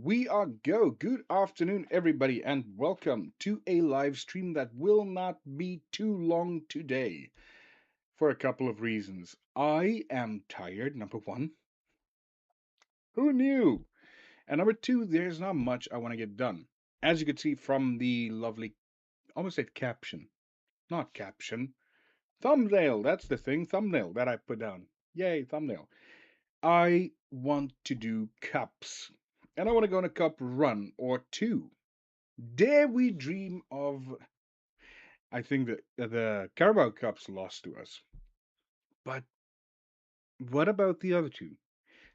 We are go. Good afternoon, everybody, and welcome to a live stream that will not be too long today for a couple of reasons. I am tired, number one. Who knew? And number two, there's not much I want to get done. As you can see from the lovely, almost said caption, not caption, thumbnail. That's the thing, thumbnail that I put down. Yay, thumbnail. I want to do cups. And I want to go on a cup run or two. Dare we dream of? I think that the Carabao Cup's lost to us. But what about the other two?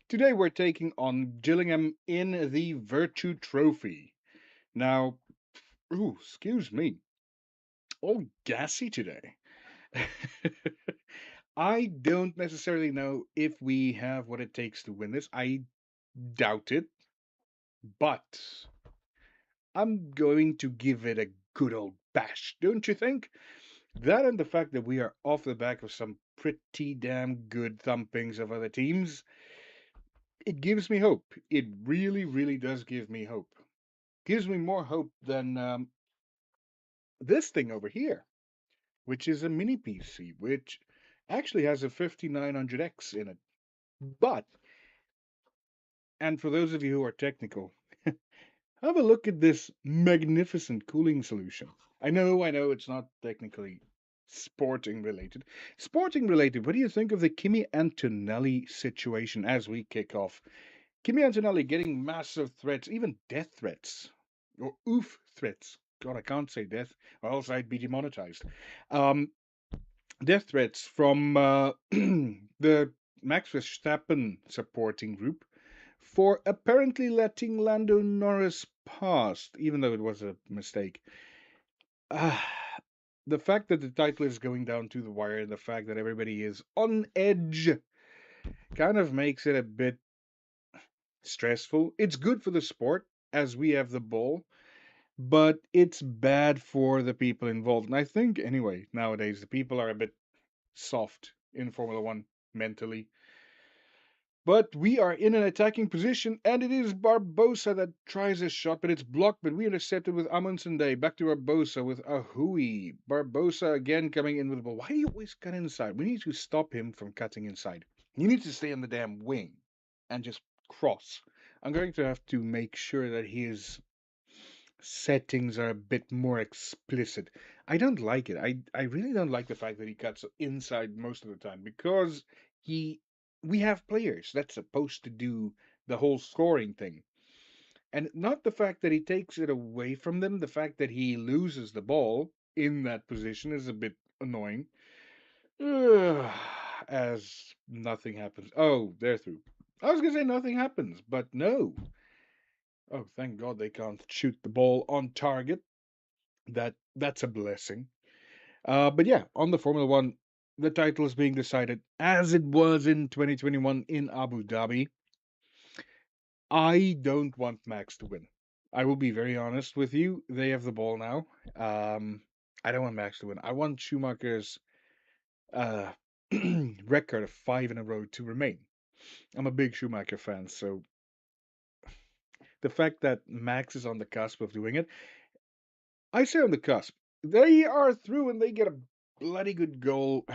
Today we're taking on Gillingham in the Virtue Trophy. Now, ooh, excuse me, all gassy today. I don't necessarily know if we have what it takes to win this. I doubt it, but I'm going to give it a good old bash, don't you think? That and the fact that we are off the back of some pretty damn good thumpings of other teams, it gives me hope. It really, really does give me hope. Gives me more hope than this thing over here, which is a mini PC, which actually has a 5900X in it. But, and for those of you who are technical, have a look at this magnificent cooling solution. I know, it's not technically sporting related. Sporting related, what do you think of the Kimi Antonelli situation as we kick off? Kimi Antonelli getting massive threats, even death threats, or oof threats. God, I can't say death, or else I'd be demonetized. Um, Death threats from the Max Verstappen supporting group for apparently letting Lando Norris past, even though it was a mistake. Ah, the fact that the title is going down to the wire and the fact that everybody is on edge kind of makes it a bit stressful. It's good for the sport as we have the ball, but it's bad for the people involved. And I think, anyway, nowadays the people are a bit soft in Formula One mentally. But we are in an attacking position, and it is Barbosa that tries a shot, but it's blocked. But we intercepted with Amundsen Day. Back to Barbosa with Ahui. Barbosa again coming in with the ball. Why do you always cut inside? We need to stop him from cutting inside. You need to stay on the damn wing and just cross. I'm going to have to make sure that his settings are a bit more explicit. I don't like it. I really don't like the fact that he cuts inside most of the time because he we have players that's supposed to do the whole scoring thing. And not the fact that he takes it away from them, the fact that he loses the ball in that position is a bit annoying. Ugh, as nothing happens. Oh, they're through. I was gonna say nothing happens, but no. Oh, thank God they can't shoot the ball on target. That's a blessing. But yeah, on the Formula One, the title is being decided as it was in 2021 in Abu Dhabi. I don't want Max to win. I will be very honest with you. They have the ball now. Um, I don't want Max to win. I want Schumacher's uh, record of five in a row to remain. I'm a big Schumacher fan, so the fact that Max is on the cusp of doing it, I say on the cusp. They are through and they get a bloody good goal.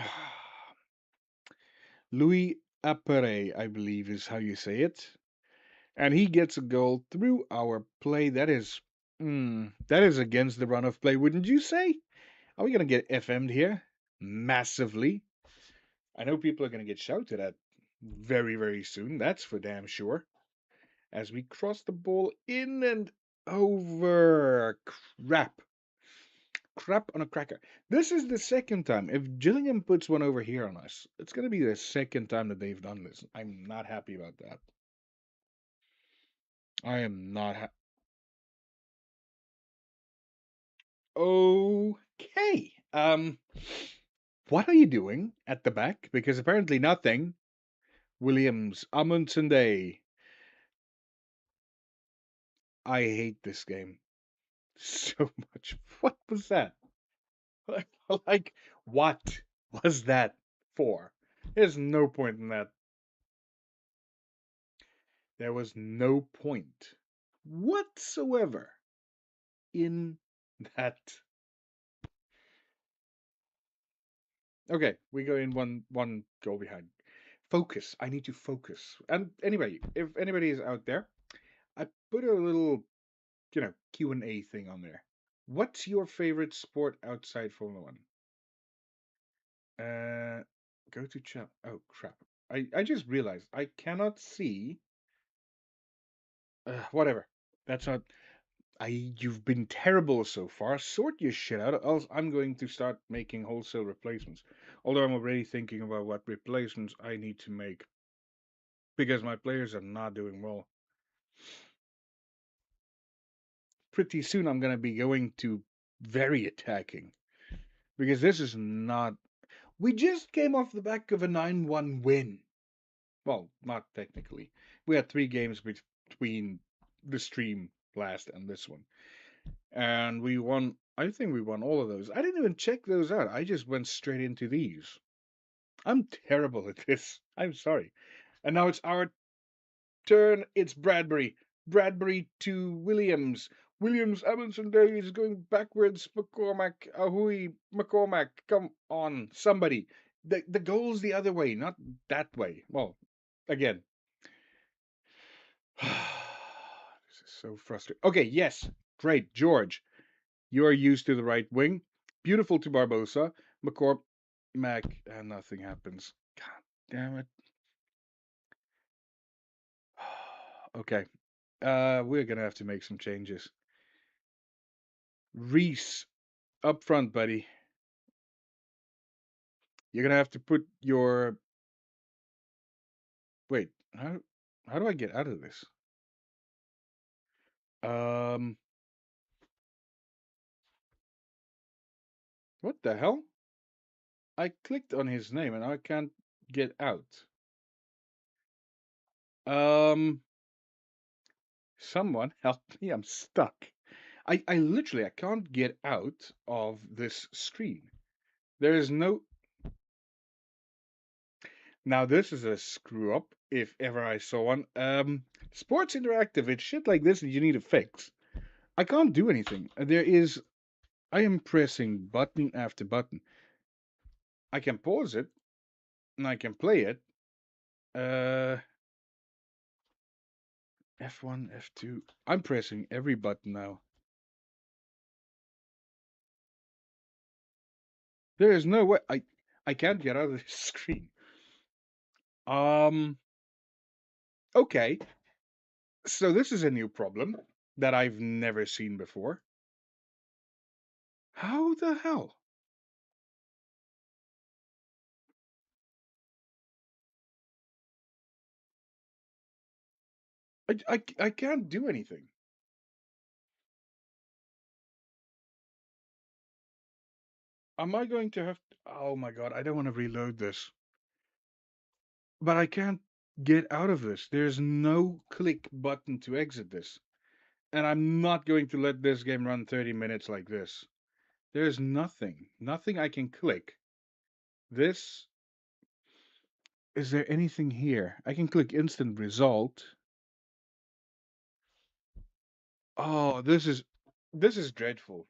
Louis Appere, I believe is how you say it. And he gets a goal through our play. That is against the run of play, wouldn't you say? Are we gonna get FM'd here? Massively. I know people are gonna get shouted at very, very soon. That's for damn sure. As we cross the ball in and over. Crap. Crap on a cracker. This is the second time. If Gillingham puts one over here on us, it's going to be the second time that they've done this. I'm not happy about that. I am not Okay. What are you doing at the back? Because apparently nothing. Williams, Amundsen Day. I hate this game so much. What was that? Like, what was that for? There's no point in that. There was no point. whatsoever in that. Okay, we go in one goal behind. Focus. I need to focus. And anyway, if anybody is out there, I put a little, Q&A thing on there. What's your favorite sport outside Formula One? Uh, Go to chat. Oh crap! I just realized I cannot see. Whatever. That's not. You've been terrible so far. Sort your shit out, else I'm going to start making wholesale replacements. Although I'm already thinking about what replacements I need to make because my players are not doing well. Pretty soon I'm gonna be going to very attacking because this is not. We just came off the back of a 9-1 win. Well, not technically. We had 3 games between the stream last and this one. And we won. I think we won all of those. I didn't even check those out. I just went straight into these. I'm terrible at this. I'm sorry. And now it's our turn. It's Bradbury. Bradbury to Williams. Williams, Amundsen Davies going backwards. McCormack, Ahui, McCormack. Come on, somebody. The goal's the other way, not that way. Well, again. This is so frustrating. Okay, yes. Great. George. You are used to the right wing. Beautiful to Barbosa. McCormack, and nothing happens. God damn it. Okay. We're gonna have to make some changes. Reese, up front, buddy. You're gonna have to put your. Wait. How do I get out of this? Um. What the hell? I clicked on his name and I can't get out. Um. Someone help me. I'm stuck. I literally I can't get out of this screen. There is no. Now this is a screw up if ever I saw one. Sports Interactive, it's shit like this that you need to fix. I can't do anything. There is. I am pressing button after button. I can pause it and I can play it. Uh, F1, F2. I'm pressing every button now. There is no way. I can't get out of this screen. Um. Okay. So this is a new problem that I've never seen before. How the hell? I can't do anything. Am I going to have to, oh my god, I don't want to reload this. But I can't get out of this. There's no click button to exit this. And I'm not going to let this game run 30 minutes like this. There's nothing. Nothing I can click. This is there anything here? I can click instant result. Oh, this is dreadful.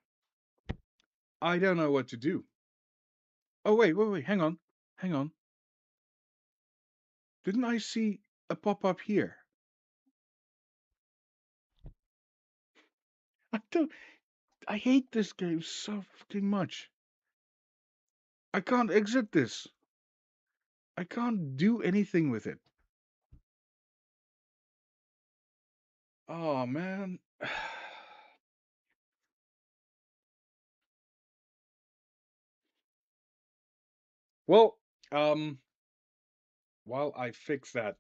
I don't know what to do. Oh wait, hang on. Hang on. Didn't I see a pop-up here? I don't I hate this game so fucking much. I can't exit this. I can't do anything with it. Oh man. Well, um, while I fix that,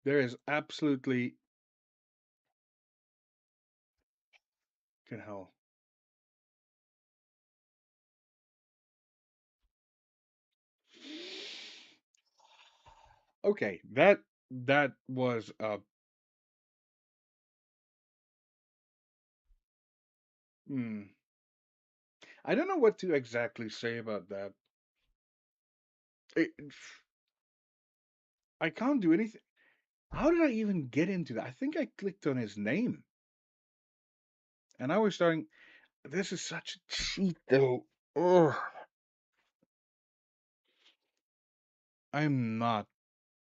there is absolutely fucking hell. Okay, that was hmm, I don't know what to exactly say about that. It, I can't do anything. How did I even get into that? I think I clicked on his name, and I was starting. This is such a cheat, though. Ugh. I'm not.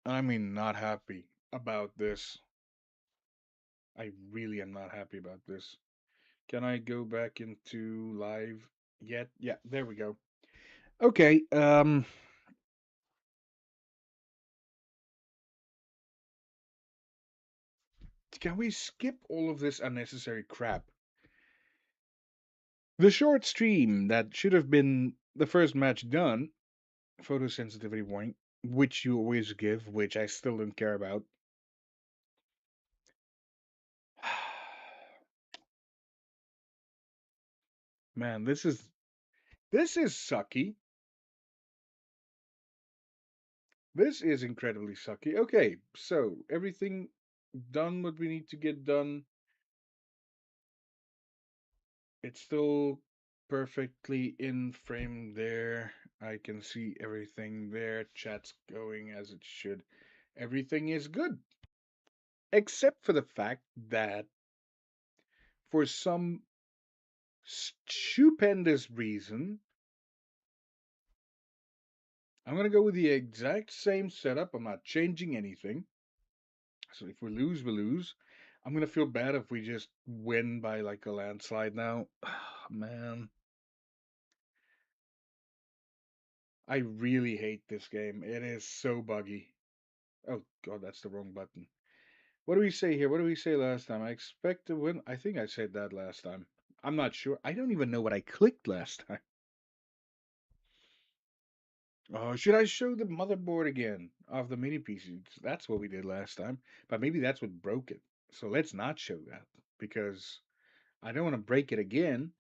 I mean, not happy about this. I really am not happy about this. Can I go back into live yet? Yeah, there we go. Okay. Can we skip all of this unnecessary crap? The short stream that should have been the first match done, photosensitivity warning, which you always give, which I still don't care about. Man, this is sucky. This is incredibly sucky. Okay, so everything done what we need to get done. It's still perfectly in frame there. I can see everything there. Chat's going as it should. Everything is good. Except for the fact that for some stupendous reason, I'm going to go with the exact same setup. I'm not changing anything. So if we lose, we lose. I'm going to feel bad if we just win by like a landslide now. Man, I really hate this game. It is so buggy. Oh, God, that's the wrong button. What do we say here? What did we say last time? I expect to win. I think I said that last time. I'm not sure. I don't even know what I clicked last time. Oh, should I show the motherboard again of the mini PC? That's what we did last time, but maybe that's what broke it. So let's not show that because I don't want to break it again.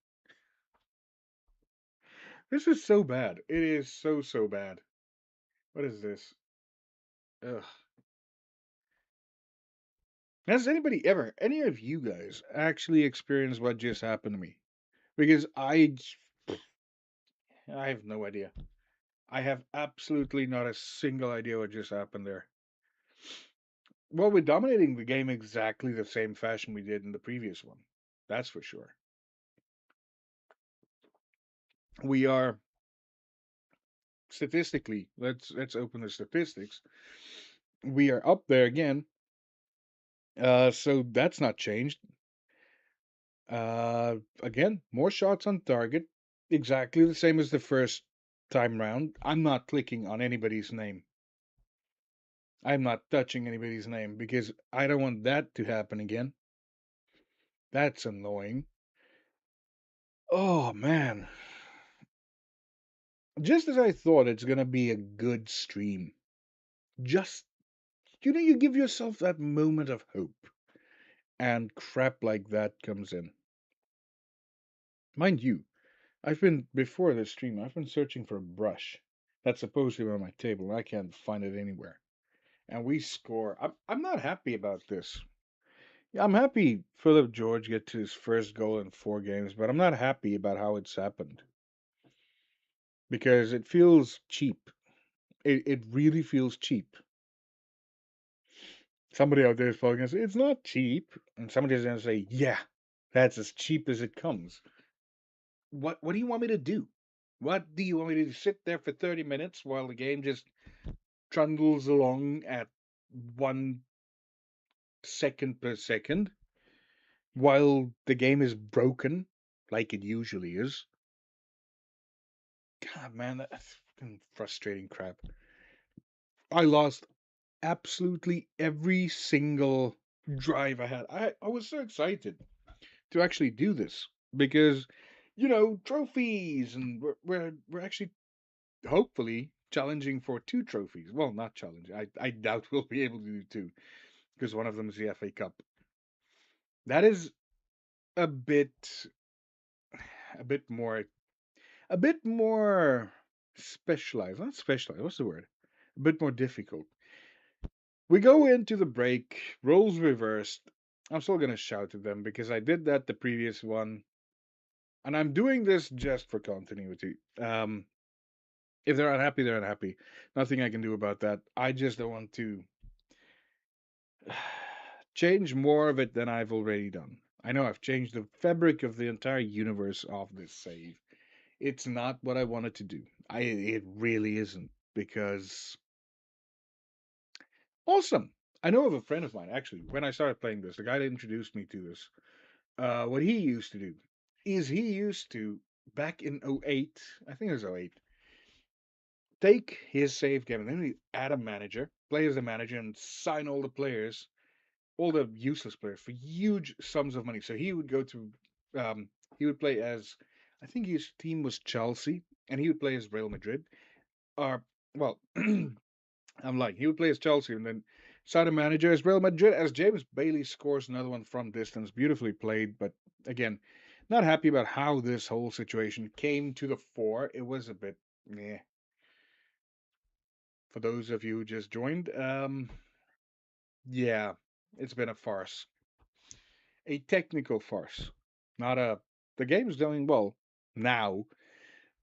This is so bad. It is so, so bad. What is this? Ugh. Has anybody ever, any of you guys, actually experienced what just happened to me? Because I have no idea. I have absolutely not a single idea what just happened there. Well, we're dominating the game exactly the same fashion we did in the previous one. That's for sure. We are statistically, let's open the statistics. We are up there again. So that's not changed. Again, more shots on target. Exactly the same as the first time round. I'm not clicking on anybody's name. I'm not touching anybody's name because I don't want that to happen again. That's annoying. Oh man. Just as I thought it's gonna be a good stream. Just you give yourself that moment of hope and crap like that comes in. Mind you, I've been before this stream, I've been searching for a brush that's supposed to be on my table and I can't find it anywhere. And we score. I'm not happy about this. Yeah, I'm happy Philip George gets his first goal in 4 games, but I'm not happy about how it's happened because it feels cheap. It really feels cheap. Somebody out there is probably gonna say it's not cheap, and somebody's gonna say, "Yeah, that's as cheap as it comes." What do you want me to do? What do you want me to do? Sit there for 30 minutes while the game just trundles along at 1 second per second while the game is broken like it usually is? God, man, that's fucking frustrating crap. I lost absolutely every single drive I had. I was so excited to actually do this because, trophies, and we're actually hopefully challenging for 2 trophies. Well, not challenging. I doubt we'll be able to do two because one of them is the FA Cup. That is a bit, a bit more, a bit more specialized. Not specialized. What's the word? A bit more difficult. We go into the break, roles reversed. I'm still gonna shout at them because I did that the previous one, and I'm doing this just for continuity. If they're unhappy, they're unhappy. Nothing I can do about that. I just don't want to change more of it than I've already done. I know I've changed the fabric of the entire universe of this save. It's not what I wanted to do. It really isn't because awesome. I know of a friend of mine actually. When I started playing this, the guy that introduced me to this, what he used to do is he used to back in '08, I think it was '08, take his save game and then he'd add a manager, play as a manager, and sign all the players, all the useless players, for huge sums of money. So he would go to, um, he would play as, I think his team was Chelsea, and he would play as Real Madrid. Or, well, I'm lying. He would play as Chelsea, and then sign a manager as Real Madrid, as James Bailey scores another one from distance. Beautifully played, but again, not happy about how this whole situation came to the fore. It was a bit meh. For those of you who just joined, yeah, it's been a farce, a technical farce. Not a. The game's doing well now,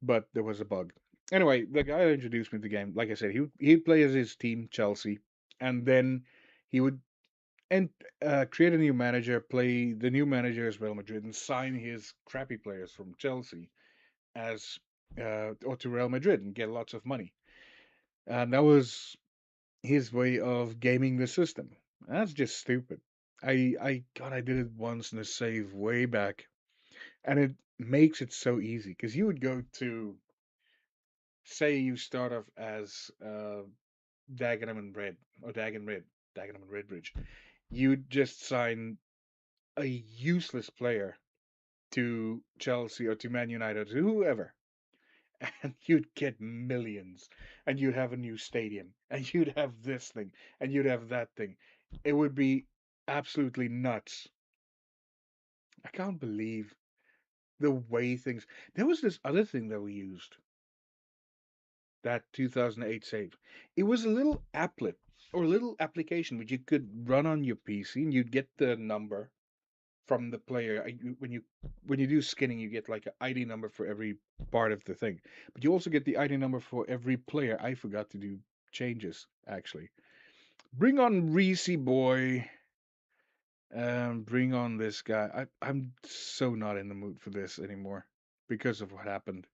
but there was a bug. Anyway, the guy who introduced me to the game, like I said, he'd play as his team Chelsea, and then he would and create a new manager, play the new manager as Real Madrid, and sign his crappy players from Chelsea as or to Real Madrid and get lots of money. And that was his way of gaming the system. That's just stupid. God, I did it once in a save way back, and it makes it so easy because you would go to, say, you start off as Dagenham and Red or Dagen Red, Dagenham and Redbridge. You'd just sign a useless player to Chelsea or to Man United or to whoever, and you'd get millions, and you'd have a new stadium, and you'd have this thing, and you'd have that thing. It would be absolutely nuts. I can't believe the way things. There was this other thing that we used, that 2008 save. It was a little applet or a little application which you could run on your PC, and you'd get the number from the player. When you do skinning, you get like an ID number for every part of the thing, but you also get the ID number for every player. I forgot to do changes actually. Bring on Reese boy. Bring on this guy. I'm so not in the mood for this anymore because of what happened.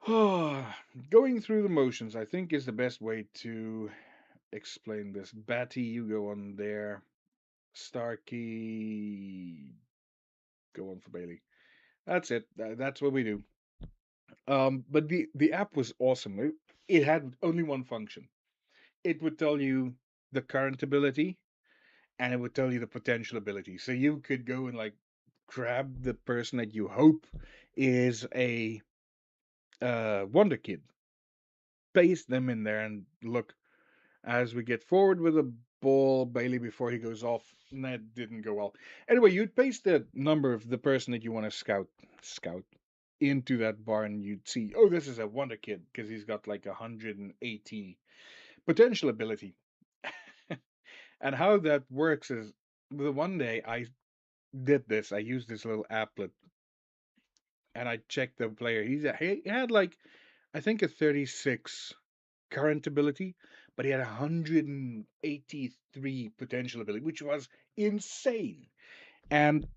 Going through the motions, I think, is the best way to explain this. Batty, you go on there. Starkey, go on for Bailey. That's it. That's what we do. But the app was awesome. It had only one function. It would tell you the current ability, and it would tell you the potential ability. So you could go and like grab the person that you hope is a Wonder Kid, paste them in there, and look as we get forward with a ball. Bailey, before he goes off, and that didn't go well. Anyway, you'd paste the number of the person that you want to scout into that bar, and you'd see, oh, this is a Wonder Kid because he's got like 180 potential ability. And how that works is, the one day I did this, I used this little applet, and I checked the player. He had like, I think, a 36 current ability, but he had 183 potential ability, which was insane. And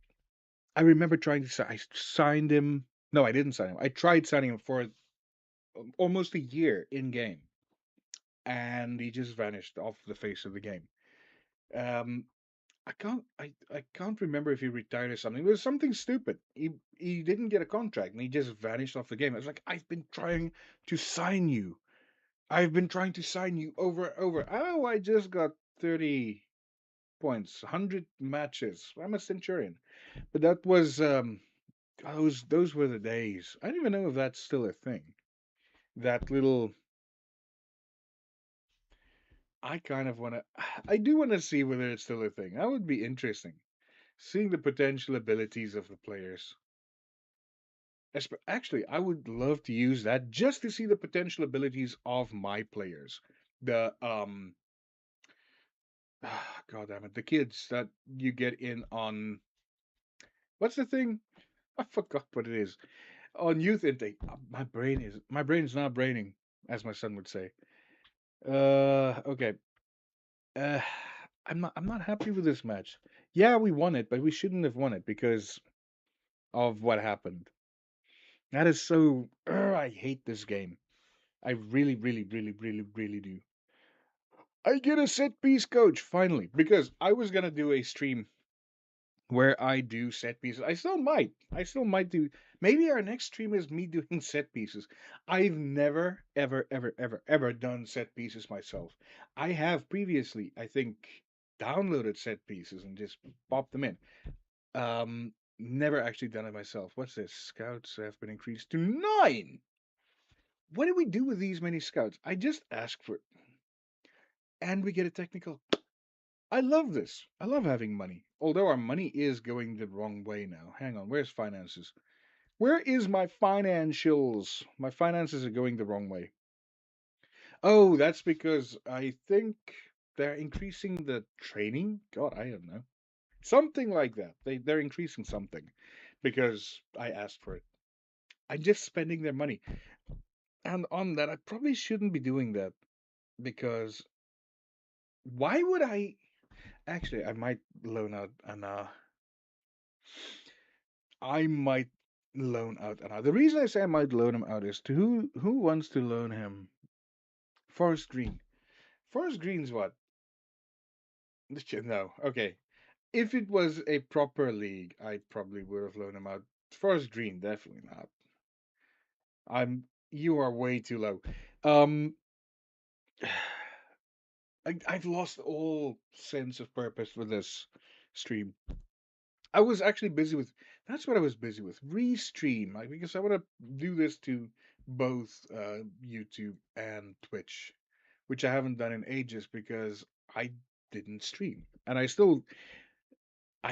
I remember trying to I signed him. No, I didn't sign him. I tried signing him for almost a year in game, and he just vanished off the face of the game. Um, I can't remember if he retired or something. It was something stupid. He didn't get a contract, and he just vanished off the game. I was like, I've been trying to sign you. I've been trying to sign you over and over. Oh, I just got 30 points, 100 matches. I'm a Centurion. But that was those were the days. I don't even know if that's still a thing. That little I kind of want to I do want to see whether it's still a thing. That would be interesting. Seeing the potential abilities of the players. Actually, I would love to use that just to see the potential abilities of my players. The God damn it, the kids that you get in on what's the thing? I forgot what it is. On youth intake. My brain is not braining, as my son would say. Okay. Uh I'm not happy with this match. Yeah, we won it, but we shouldn't have won it because of what happened. That is so. I hate this game. I really, really, really, really, really do. I get a set piece coach finally because I was gonna do a stream where I do set pieces. I still might. I still might do. Maybe our next stream is me doing set pieces. I've never, ever, ever, ever, ever done set pieces myself. I have previously, I think, downloaded set pieces and just popped them in. Never actually done it myself. What's this? Scouts have been increased to 9. What do we do with these many scouts? I just ask for it, and we get a technical. I love this. I love having money. Although our money is going the wrong way now. Hang on, where's finances? Where is my financials? My finances are going the wrong way. Oh, that's because I think they're increasing the training. God, I don't know. Something like that. They're increasing something because I asked for it. I'm just spending their money. And on that, I probably shouldn't be doing that because why would I? Actually, I might loan out an I might loan out an The reason I say I might loan him out is to who wants to loan him? Forest Green. Forest Green's what? No. Okay. If it was a proper league, I probably would have loaned him out. Forest Green, definitely not. You are way too low. Um I've lost all sense of purpose for this stream. I was actually busy with that's what I was busy with. Restream, like because I want to do this to both YouTube and Twitch, which I haven't done in ages because I didn't stream. And I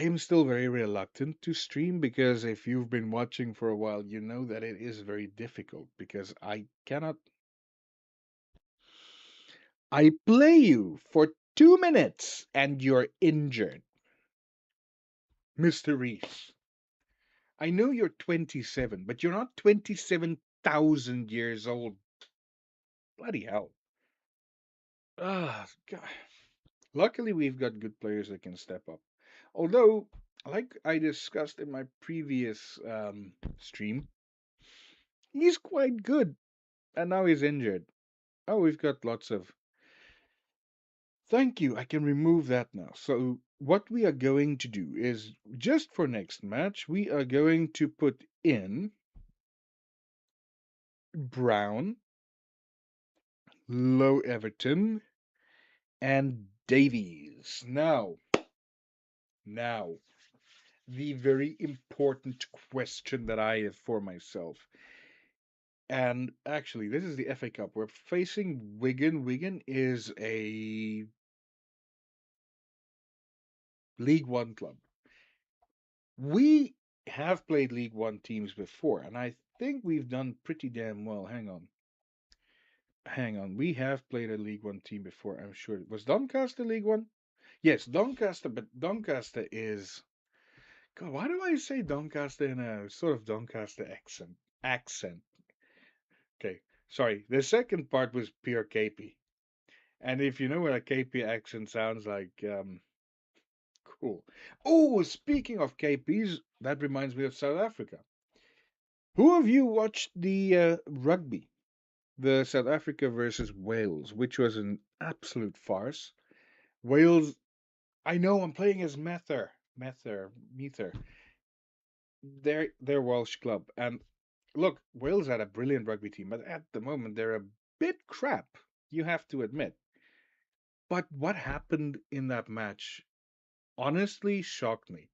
am still very reluctant to stream because if you've been watching for a while, you know that it is very difficult because I play you for 2 minutes and you're injured. Mr. Reese, I know you're 27, but you're not 27,000 years old. Bloody hell. Ah, God. Luckily, we've got good players that can step up. Although, like I discussed in my previous stream, he's quite good, and now he's injured. Oh, we've got lots of. Thank you, I can remove that now. So, what we are going to do is just for next match, we are going to put in Brown, Low Everton, and Davies. Now, the very important question that I have for myself. And actually, this is the FA Cup. We're facing Wigan. Wigan is a League One club. We have played League One teams before, and I think we've done pretty damn well. Hang on. Hang on. We have played a League One team before, I'm sure. Was Doncaster League One? Yes, Doncaster, but Doncaster is. God, why do I say Doncaster in a sort of Doncaster accent. Okay, sorry. The second part was pure KP. And if you know what a KP accent sounds like, cool. Oh, speaking of KPs, that reminds me of South Africa. Who of you watched the rugby, the South Africa versus Wales, which was an absolute farce? Wales, I know I'm playing as Mether. They're Welsh club, and look, Wales had a brilliant rugby team, but at the moment they're a bit crap. You have to admit. But what happened in that match honestly shocked me.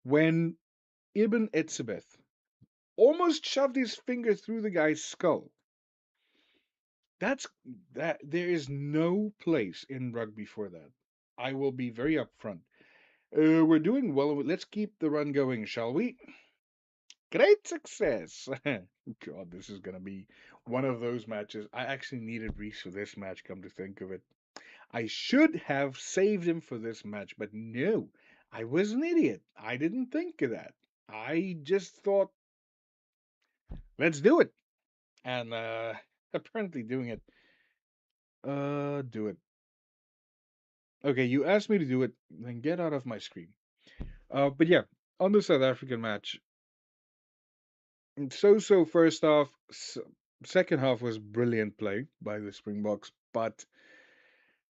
When Ibn Etzebeth almost shoved his finger through the guy's skull. That's that there is no place in rugby for that. I will be very upfront. We're doing well. Let's keep the run going, shall we? Great success. God, this is gonna be one of those matches. I actually needed Reese for this match, come to think of it. I should have saved him for this match, but no, I was an idiot. I didn't think of that. I just thought, let's do it. And apparently doing it. Do it. Okay, you asked me to do it, then get out of my screen. But yeah, on the South African match, so first half, second half was brilliant play by the Springboks, but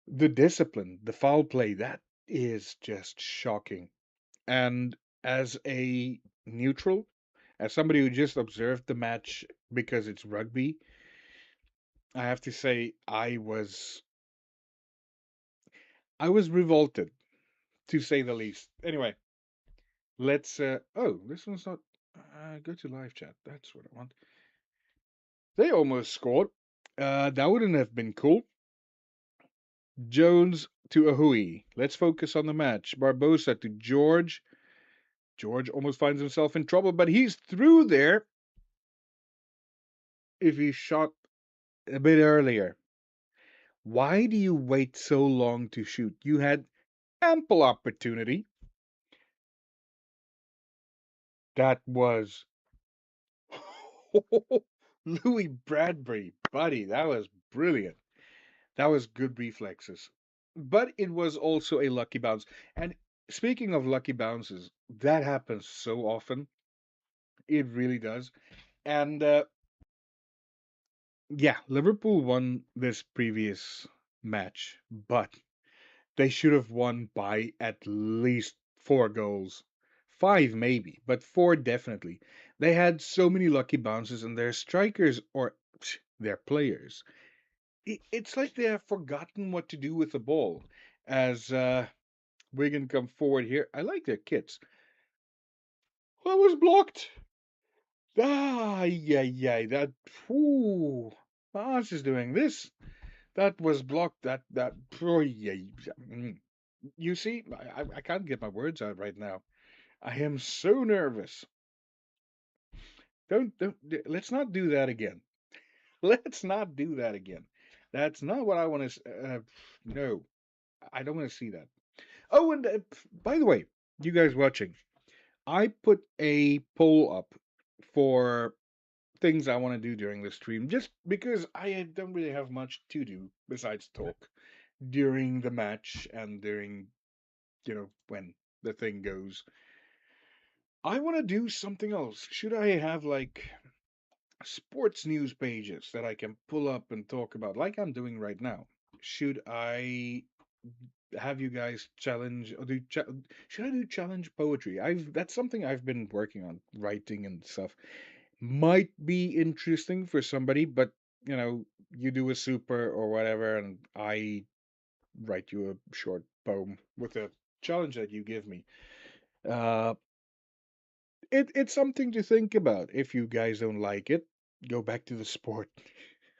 the discipline, the foul play, that is just shocking. And as a neutral, as somebody who just observed the match because it's rugby, I have to say I was revolted to say the least. Anyway, let's oh, this one's not go to live chat. That's what I want. They almost scored. That wouldn't have been cool. Jones to Ahui. Let's focus on the match. Barbosa to George. George almost finds himself in trouble, but he's through there if he shot a bit earlier. Why do you wait so long to shoot? You had ample opportunity. That was Louis Bradbury, buddy. That was brilliant. That was good reflexes. But it was also a lucky bounce. And speaking of lucky bounces, that happens so often. It really does. And yeah, Liverpool won this previous match, but they should have won by at least 4 goals. Five, maybe, but four definitely. They had so many lucky bounces, and their strikers or their players, it's like they have forgotten what to do with the ball. As Wigan come forward here, I like their kits. That was blocked. Ah, yeah, yeah. That. Ooh, Mars is doing this. That was blocked. That. Oh, yeah. Mm. You see, I can't get my words out right now. I am so nervous. Let's not do that again. Let's not do that again. That's not what I want to. No, I don't want to see that. Oh, and by the way, you guys watching, I put a poll up for things I want to do during the stream, just because I don't really have much to do besides talk during the match and during, when the thing goes. I want to do something else. Should I have like sports news pages that I can pull up and talk about, like I'm doing right now? Should I have you guys challenge or should I do challenge poetry? I've That's something I've been working on, writing and stuff. Might be interesting for somebody, but you do a super or whatever, and I write you a short poem with a challenge that you give me. Uh, it's something to think about. If you guys don't like it, go back to the sport.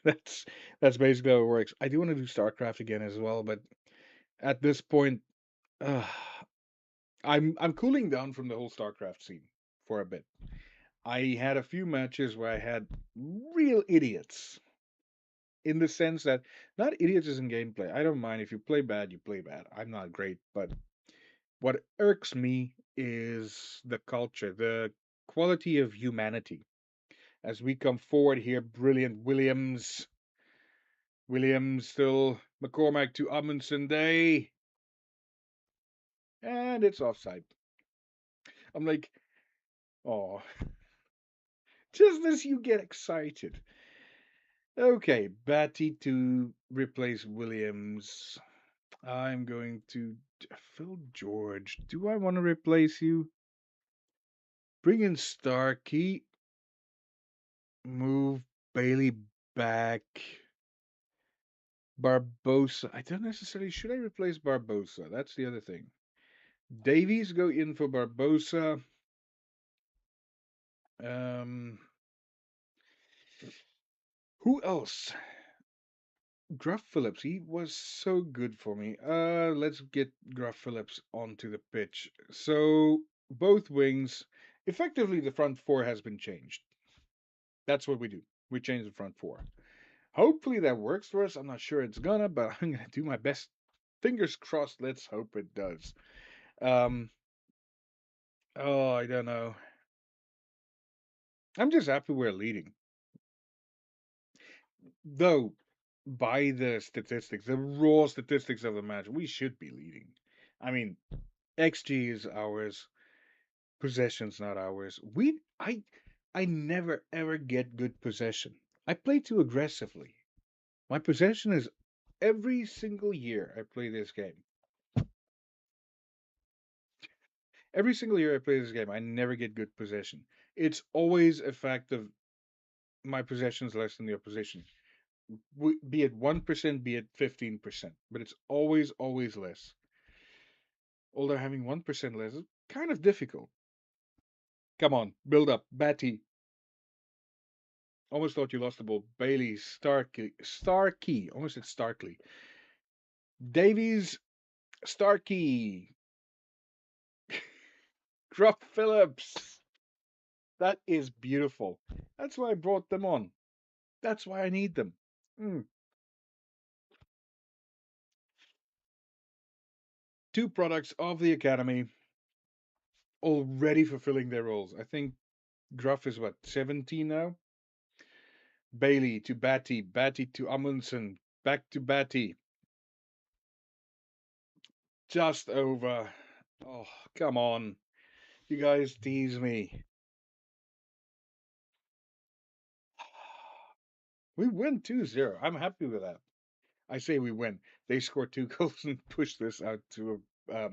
That's that's basically how it works. I do want to do StarCraft again as well, but at this point, uh, I'm cooling down from the whole StarCraft scene for a bit. I had a few matches where I had real idiots in the sense that not idiots as in gameplay. I don't mind if you play bad, you play bad. I'm not great, but what irks me is the culture, the quality of humanity. As we come forward here, brilliant Williams still McCormack to Amundsen Day, and it's offside. I'm like, oh, just as you get excited. Okay, Batty to replace Williams. I'm going to Phil George. Do I want to replace you? Bring in Starkey. Move Bailey back. Barbosa. I don't necessarily. Should I replace Barbosa? That's the other thing. Davies go in for Barbosa. Um, who else? Gruff Phillips. He was so good for me. Let's get Gruff Phillips onto the pitch. So both wings. Effectively, the front four has been changed. That's what we do. We change the front four. Hopefully that works for us. I'm not sure it's gonna, but I'm gonna do my best. Fingers crossed. Let's hope it does. Um. Oh, I don't know. I'm just happy we're leading, though. by the statistics, the raw statistics of the match, we should be leading. I mean, XG is ours, possession's not ours. I never ever get good possession. I play too aggressively. My possession is every single year I play this game. Every single year I play this game, I never get good possession. It's always a fact of my possession's less than the opposition. Be it 1%, be it 15%, but it's always less. Although having 1% less is kind of difficult. Come on, build up. Batty. Almost thought you lost the ball. Bailey, Starkey. Almost said Starkley. Davies, Starkey. Drop Phillips. That is beautiful. That's why I brought them on. That's why I need them. Mm. Two products of the Academy already fulfilling their roles. I think Gruff is what, 17 now? Bailey to Batty, Batty to Amundsen, back to Batty. Just over. Oh, come on. You guys tease me. We win 2-0. I'm happy with that. I say we win. They score two goals and push this out to a.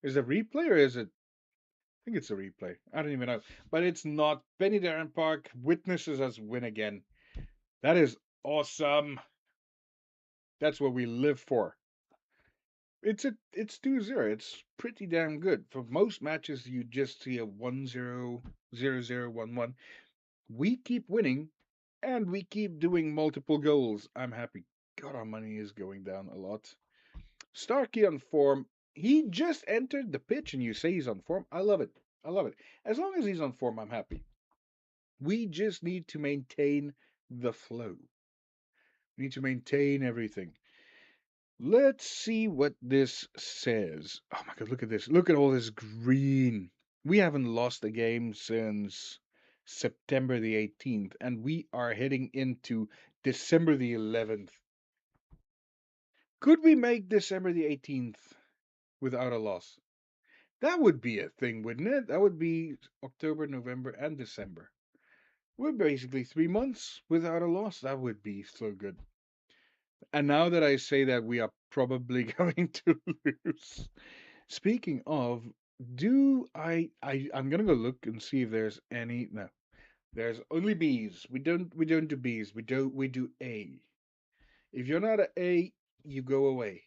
Is it a replay or is it? I think it's a replay. I don't even know. But it's not. Penny Darren Park witnesses us win again. That is awesome. That's what we live for. It's 2-0. It's pretty damn good. For most matches you just see a 1-0, 0-0, 1-1. We keep winning and we keep doing multiple goals. I'm happy. God, our money is going down a lot. Starkey on form. He just entered the pitch and you say he's on form. I love it. I love it. As long as he's on form, I'm happy. We just need to maintain the flow. We need to maintain everything. Let's see what this says. Oh my god, look at this. Look at all this green. We haven't lost a game since September the 18th, and we are heading into December the 11th. Could we make December the 18th without a loss? That would be a thing, wouldn't it? That would be October, November, and December. We're basically 3 months without a loss. That would be so good. And now that I say that, we are probably going to lose. Speaking of, I'm gonna go look and see if there's any. No, there's only B's. We don't do B's. We do A. If you're not a A, you go away.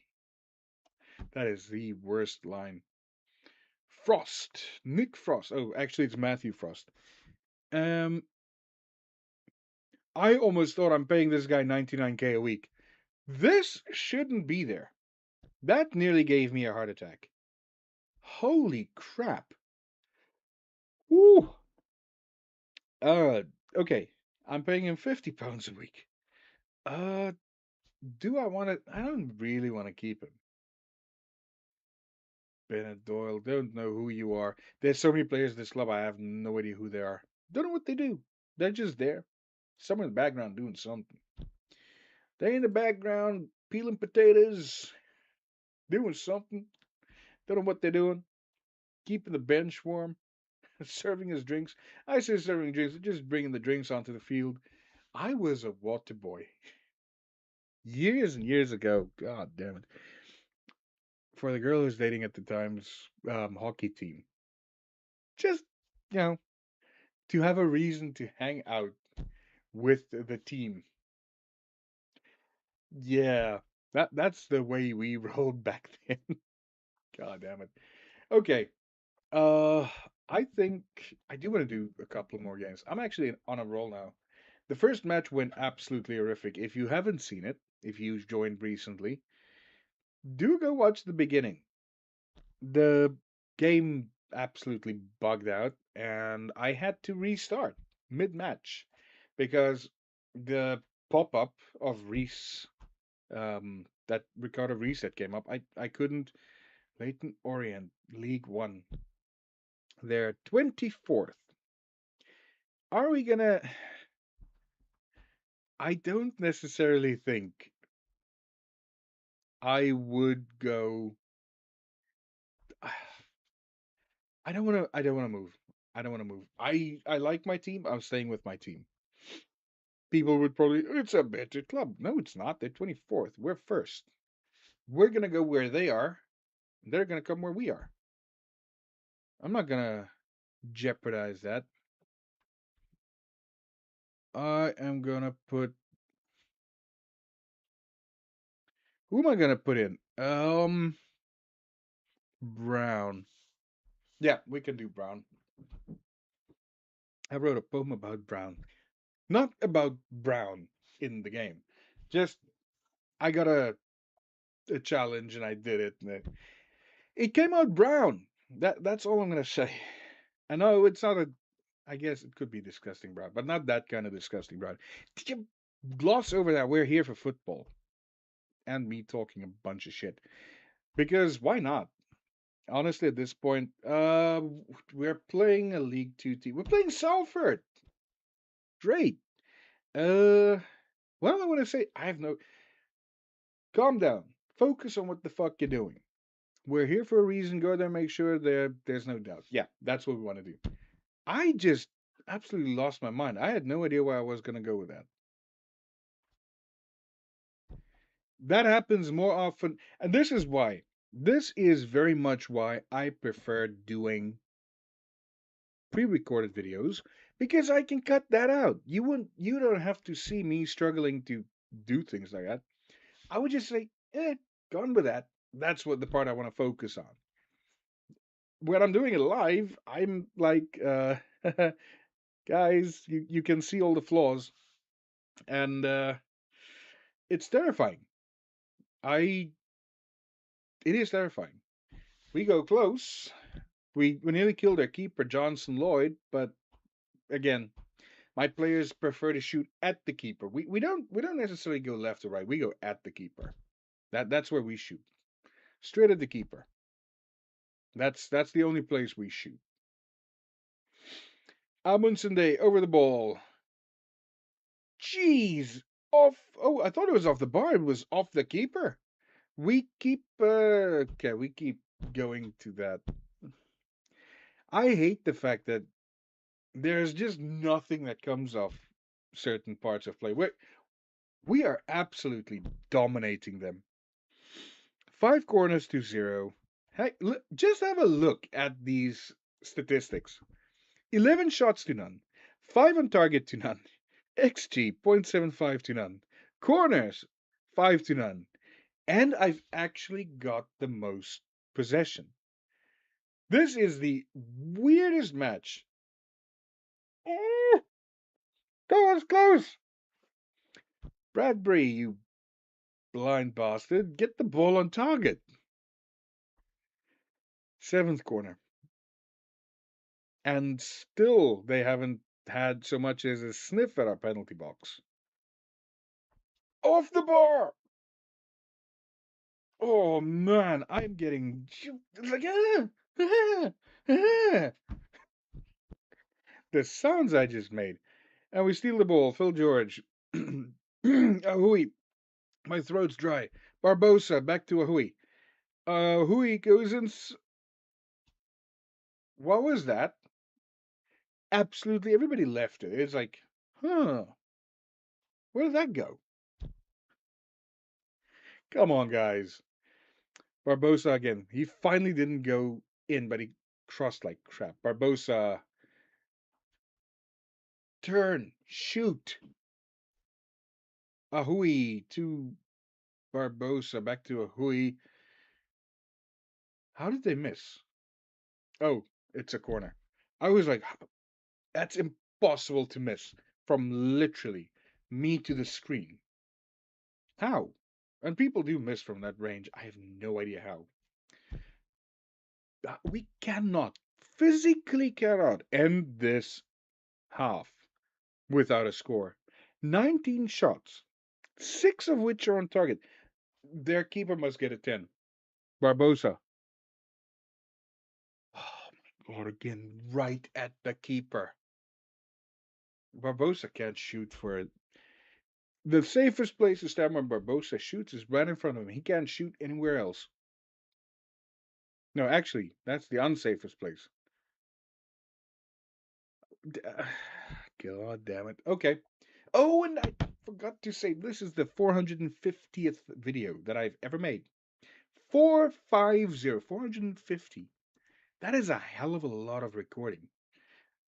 That is the worst line. Frost. Nick Frost. Oh, actually it's Matthew Frost. Um I almost thought I'm paying this guy 99K a week. This shouldn't be there. That nearly gave me a heart attack. Holy crap. Woo. Uh okay. I'm paying him £50 a week. Uh do I want to I don't really want to keep him. Bennett Doyle, don't know who you are. There's so many players in this club, I have no idea who they are. Don't know what they do. They're just there. Somewhere in the background doing something. They in the background peeling potatoes, doing something. Don't know what they're doing. Keeping the bench warm, serving his drinks. I say serving drinks, just bringing the drinks onto the field. I was a water boy years and years ago. God damn it. For the girl who's dating at the time's hockey team. Just, you know, to have a reason to hang out with the team. Yeah, that's the way we rolled back then. God damn it. Okay. Uh, I think I do want to do a couple more games. I'm actually on a roll now. The first match went absolutely horrific. If you haven't seen it, if you've joined recently, do go watch the beginning. The game absolutely bugged out, and I had to restart mid-match because the pop-up of Reese, that Ricardo Reset came up. I couldn't. Leighton Orient, League One. They're 24th. Are we gonna? I don't necessarily think I would go. I don't want to. I don't want to move. I don't want to move. I like my team. I'm staying with my team. People would probably. It's a better club. No, it's not. They're 24th. We're first. We're gonna go where they are. They're gonna come where we are. I'm not gonna jeopardize that. I am gonna put. Who am I gonna put in? Brown. Yeah, we can do Brown. I wrote a poem about Brown. Not about Brown in the game. Just I got a challenge and I did it. And it came out brown. That's all I'm gonna say. I know it's not a. I guess it could be disgusting brown, but not that kind of disgusting brown. Did you gloss over that? We're here for football and me talking a bunch of shit because why not? Honestly, at this point, we're playing a League Two team. We're playing Salford. Great. Uh, what do I want to say? I have no. Calm down. Focus on what the fuck you're doing. We're here for a reason. Go there, make sure there's no doubt. Yeah, that's what we want to do. I just absolutely lost my mind. I had no idea where I was going to go with that. That happens more often, and this is why. This is very much why I prefer doing pre-recorded videos because I can cut that out. You don't have to see me struggling to do things like that. I would just say, gone with that. That's what the part I want to focus on. When I'm doing it live, I'm like, guys, you can see all the flaws, and it's terrifying. I it is terrifying. We go close. We nearly killed our keeper, Johnson Lloyd, but again, my players prefer to shoot at the keeper. We don't necessarily go left or right. We go at the keeper. That's where we shoot. Straight at the keeper. That's the only place we shoot. Amundsen Day over the ball. Jeez. Off oh, I thought it was off the bar. It was off the keeper. We keep going to that. I hate the fact that there's just nothing that comes off certain parts of play. We are absolutely dominating them. 5 corners to 0. Heck, just have a look at these statistics. 11 shots to none. 5 on target to none. XG 0.75 to none. Corners 5 to none. And I've actually got the most possession. This is the weirdest match. Eh, Go as close. Bradbury, you blind bastard. Get the ball on target. Seventh corner. And still they haven't had so much as a sniff at our penalty box. Off the bar! Oh man, I'm getting it's like the sounds I just made. And we steal the ball. Phil George. Ahui. My throat's dry. Barbosa back to Ahui. Ahui goes in. What was that? Absolutely everybody left it. It's like, huh, where did that go? Come on, guys. Barbosa again. He finally didn't go in, but he crossed like crap. Barbosa, turn, shoot. Ahui to Barbosa, back to Ahui. How did they miss? Oh, it's a corner. I was like, that's impossible to miss from literally me to the screen. How? And people do miss from that range. I have no idea how. We cannot, physically cannot end this half without a score. 19 shots, 6 of which are on target. Their keeper must get a 10. Barbosa. Oh my god, again, right at the keeper. Barbosa can't shoot for it. The safest place to stand when Barbosa shoots is right in front of him. He can't shoot anywhere else. No, actually, that's the unsafest place. D- uh, God damn it. Okay. Oh, and I forgot to say this is the 450th video that I've ever made. 450, 450. That is a hell of a lot of recording.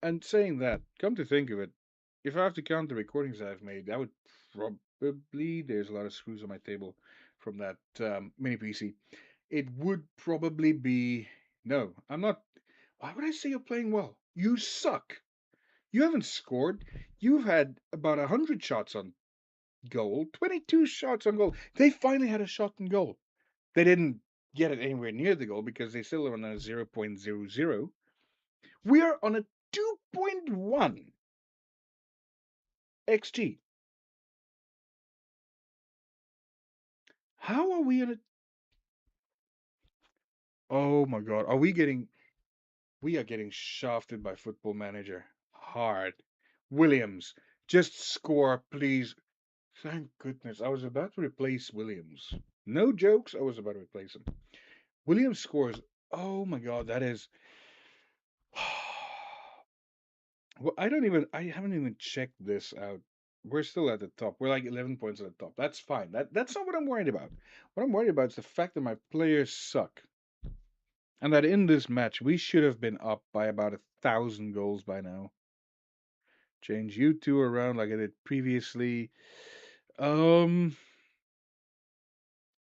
And saying that, come to think of it, if I have to count the recordings that I've made, that would probably, there's a lot of screws on my table from that mini PC. It would probably be, no, I'm not. Why would I say you're playing well? You suck. You haven't scored. You've had about 100 shots on goal, 22 shots on goal. They finally had a shot on goal. They didn't get it anywhere near the goal because they still are on a 0.00. We are on a 2.1 XG. How are we on a. Oh my God. We are getting shafted by Football Manager. Hard. Williams, just score, please. Thank goodness. I was about to replace Williams. No jokes, I was about to replace him. Williams scores. Oh my God, that is. Well, I haven't even checked this out. We're still at the top. We're like 11 points at the top. That's fine. That's not what I'm worried about. What I'm worried about is the fact that my players suck. And that in this match, we should have been up by about 1,000 goals by now. Change you two around like I did previously. Um,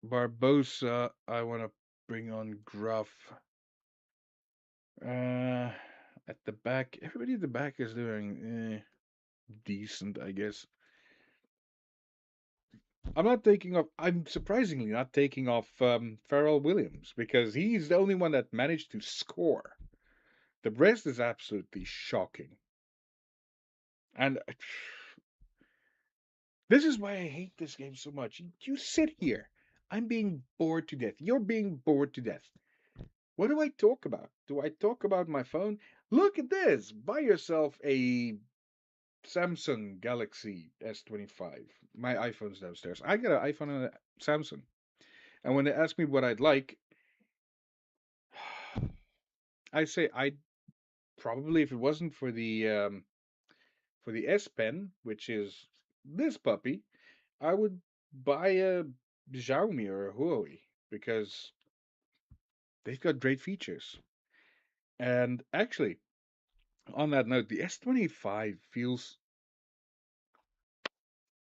Barbosa, I want to bring on Gruff. Uh, at the back, everybody at the back is doing decent, I guess. I'm not taking off. I'm surprisingly not taking off Pharrell Williams because he's the only one that managed to score. The rest is absolutely shocking. And this is why I hate this game so much. You sit here. I'm being bored to death. You're being bored to death. What do I talk about? Do I talk about my phone? Look at this. Buy yourself a Samsung Galaxy S25. My iPhone's downstairs. I got an iPhone and a Samsung. And when they ask me what I'd like, I say I'd probably, if it wasn't for the S Pen, which is this puppy, I would buy a Xiaomi or a Huawei because they've got great features. And actually, on that note, the S25 feels.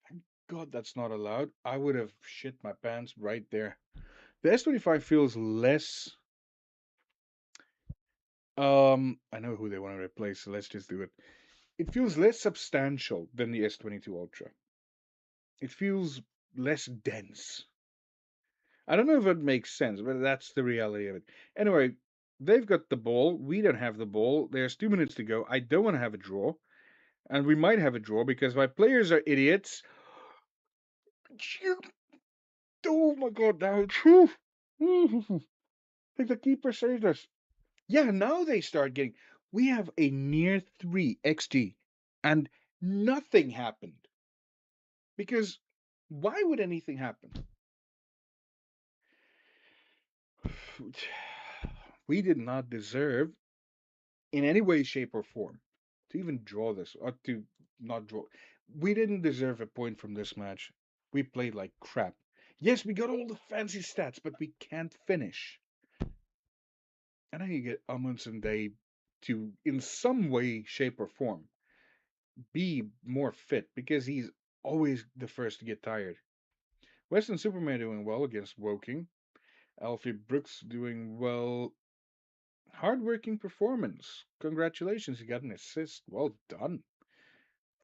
Thank God that's not allowed. I would have shit my pants right there. The S25 feels less. I know who they want to replace, so let's just do it. It feels less substantial than the S22 Ultra. It feels less dense. I don't know if it makes sense, but that's the reality of it. Anyway, they've got the ball. We don't have the ball. There's 2 minutes to go. I don't want to have a draw. And we might have a draw because my players are idiots. Oh my God, now. I think the keeper saved us. Yeah, now they start getting. We have a near 3 XG and nothing happened. Because why would anything happen? We did not deserve in any way, shape, or form to even draw this or to not draw. We didn't deserve a point from this match. We played like crap. Yes, we got all the fancy stats, but we can't finish. And I need to get Amundsen Day to, in some way, shape, or form, be more fit because he's always the first to get tired. Western Superman doing well against Woking. Alfie Brooks doing well. Hardworking performance. Congratulations, you got an assist. Well done.